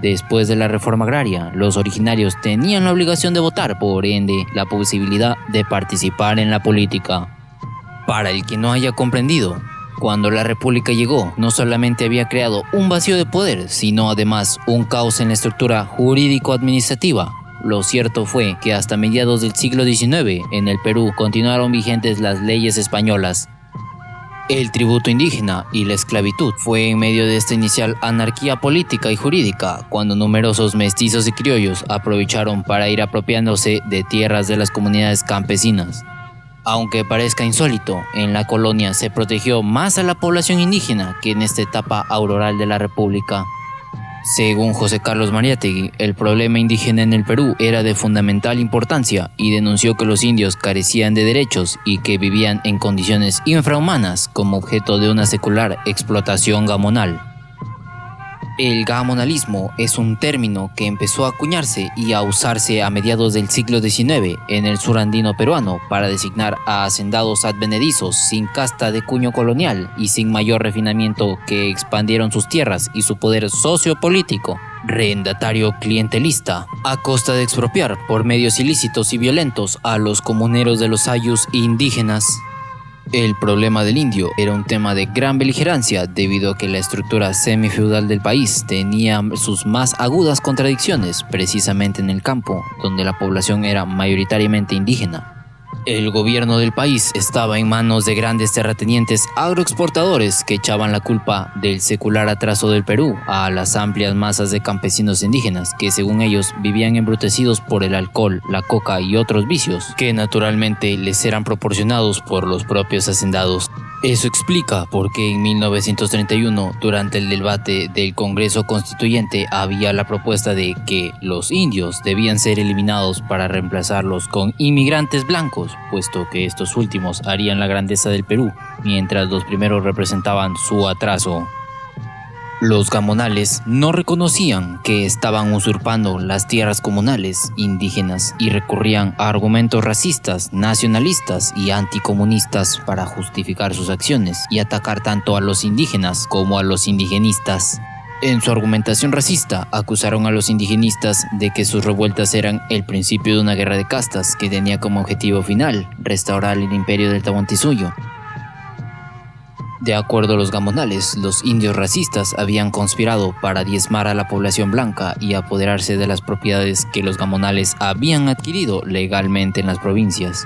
Speaker 2: Después de la reforma agraria, los originarios tenían la obligación de votar, por ende, la posibilidad de participar en la política. Para el que no haya comprendido, cuando la república llegó, no solamente había creado un vacío de poder, sino además un caos en la estructura jurídico-administrativa. Lo cierto fue que hasta mediados del siglo XIX, en el Perú, continuaron vigentes las leyes españolas. El tributo indígena y la esclavitud fue en medio de esta inicial anarquía política y jurídica, cuando numerosos mestizos y criollos aprovecharon para ir apropiándose de tierras de las comunidades campesinas. Aunque parezca insólito, en la colonia se protegió más a la población indígena que en esta etapa auroral de la República. Según José Carlos Mariátegui, el problema indígena en el Perú era de fundamental importancia y denunció que los indios carecían de derechos y que vivían en condiciones infrahumanas como objeto de una secular explotación gamonal. El gamonalismo es un término que empezó a acuñarse y a usarse a mediados del siglo XIX en el sur andino peruano para designar a hacendados advenedizos sin casta de cuño colonial y sin mayor refinamiento que expandieron sus tierras y su poder sociopolítico, arrendatario clientelista, a costa de expropiar por medios ilícitos y violentos a los comuneros de los ayllus indígenas. El problema del indio era un tema de gran beligerancia debido a que la estructura semifeudal del país tenía sus más agudas contradicciones precisamente en el campo, donde la población era mayoritariamente indígena. El gobierno del país estaba en manos de grandes terratenientes agroexportadores que echaban la culpa del secular atraso del Perú a las amplias masas de campesinos indígenas que, según ellos, vivían embrutecidos por el alcohol, la coca y otros vicios que naturalmente les eran proporcionados por los propios hacendados. Eso explica por qué en 1931, durante el debate del Congreso Constituyente, había la propuesta de que los indios debían ser eliminados para reemplazarlos con inmigrantes blancos, puesto que estos últimos harían la grandeza del Perú, mientras los primeros representaban su atraso. Los gamonales no reconocían que estaban usurpando las tierras comunales indígenas y recurrían a argumentos racistas, nacionalistas y anticomunistas para justificar sus acciones y atacar tanto a los indígenas como a los indigenistas. En su argumentación racista, acusaron a los indigenistas de que sus revueltas eran el principio de una guerra de castas que tenía como objetivo final restaurar el imperio del Tahuantinsuyo. De acuerdo a los gamonales, los indios racistas habían conspirado para diezmar a la población blanca y apoderarse de las propiedades que los gamonales habían adquirido legalmente en las provincias.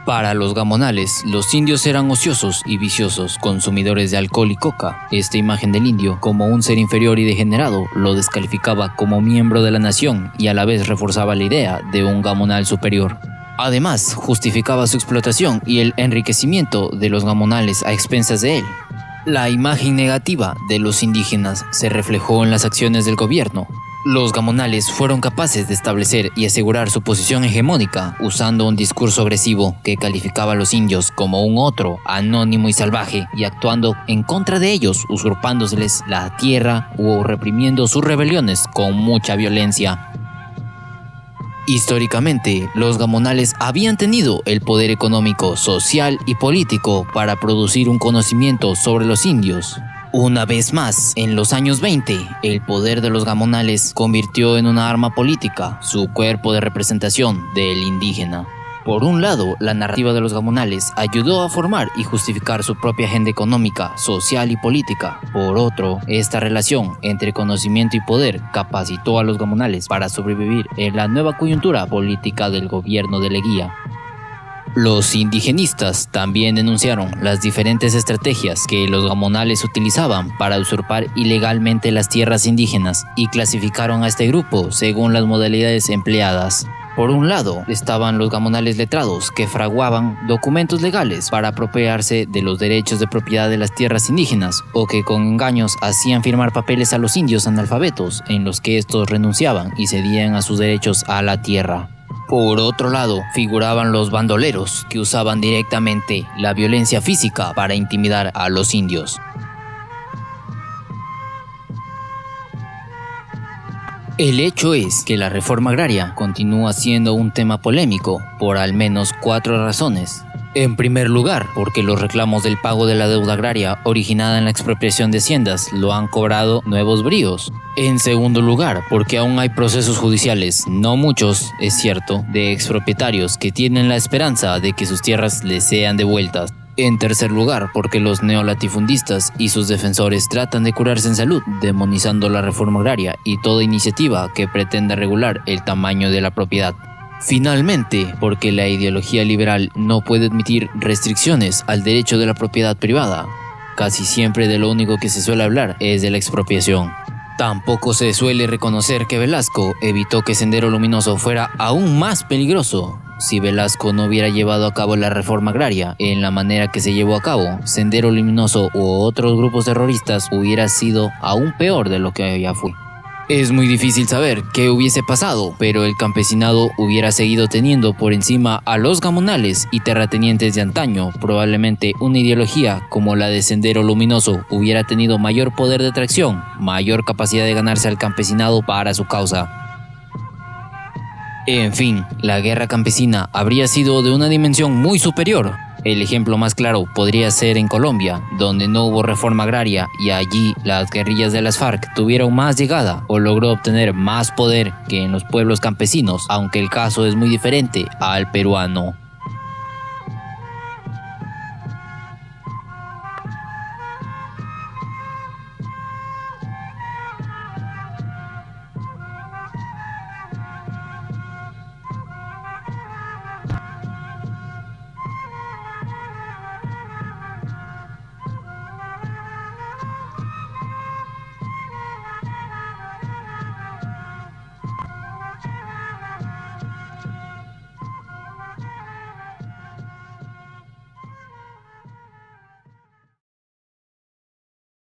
Speaker 2: Para los gamonales, los indios eran ociosos y viciosos, consumidores de alcohol y coca. Esta imagen del indio, como un ser inferior y degenerado, lo descalificaba como miembro de la nación y a la vez reforzaba la idea de un gamonal superior. Además, justificaba su explotación y el enriquecimiento de los gamonales a expensas de él. La imagen negativa de los indígenas se reflejó en las acciones del gobierno. Los gamonales fueron capaces de establecer y asegurar su posición hegemónica usando un discurso agresivo que calificaba a los indios como un otro, anónimo y salvaje, y actuando en contra de ellos, usurpándoseles la tierra o reprimiendo sus rebeliones con mucha violencia. Históricamente, los gamonales habían tenido el poder económico, social y político para producir un conocimiento sobre los indios. Una vez más, en los años 20, el poder de los gamonales convirtió en una arma política su cuerpo de representación del indígena. Por un lado, la narrativa de los gamonales ayudó a formar y justificar su propia agenda económica, social y política. Por otro, esta relación entre conocimiento y poder capacitó a los gamonales para sobrevivir en la nueva coyuntura política del gobierno de Leguía. Los indigenistas también denunciaron las diferentes estrategias que los gamonales utilizaban para usurpar ilegalmente las tierras indígenas y clasificaron a este grupo según las modalidades empleadas. Por un lado, estaban los gamonales letrados, que fraguaban documentos legales para apropiarse de los derechos de propiedad de las tierras indígenas, o que con engaños hacían firmar papeles a los indios analfabetos, en los que estos renunciaban y cedían a sus derechos a la tierra. Por otro lado, figuraban los bandoleros, que usaban directamente la violencia física para intimidar a los indios. El hecho es que la reforma agraria continúa siendo un tema polémico por al menos 4 razones. En primer lugar, porque los reclamos del pago de la deuda agraria originada en la expropiación de haciendas lo han cobrado nuevos bríos. En segundo lugar, porque aún hay procesos judiciales, no muchos, es cierto, de expropietarios que tienen la esperanza de que sus tierras les sean devueltas. En tercer lugar, porque los neolatifundistas y sus defensores tratan de curarse en salud, demonizando la reforma agraria y toda iniciativa que pretenda regular el tamaño de la propiedad. Finalmente, porque la ideología liberal no puede admitir restricciones al derecho de la propiedad privada. Casi siempre de lo único que se suele hablar es de la expropiación. Tampoco se suele reconocer que Velasco evitó que Sendero Luminoso fuera aún más peligroso. Si Velasco no hubiera llevado a cabo la reforma agraria en la manera que se llevó a cabo, Sendero Luminoso u otros grupos terroristas hubiera sido aún peor de lo que ya fue. Es muy difícil saber qué hubiese pasado, pero el campesinado hubiera seguido teniendo por encima a los gamonales y terratenientes de antaño. Probablemente una ideología como la de Sendero Luminoso hubiera tenido mayor poder de atracción, mayor capacidad de ganarse al campesinado para su causa. En fin, la guerra campesina habría sido de una dimensión muy superior. El ejemplo más claro podría ser en Colombia, donde no hubo reforma agraria y allí las guerrillas de las FARC tuvieron más llegada o logró obtener más poder que en los pueblos campesinos, aunque el caso es muy diferente al peruano.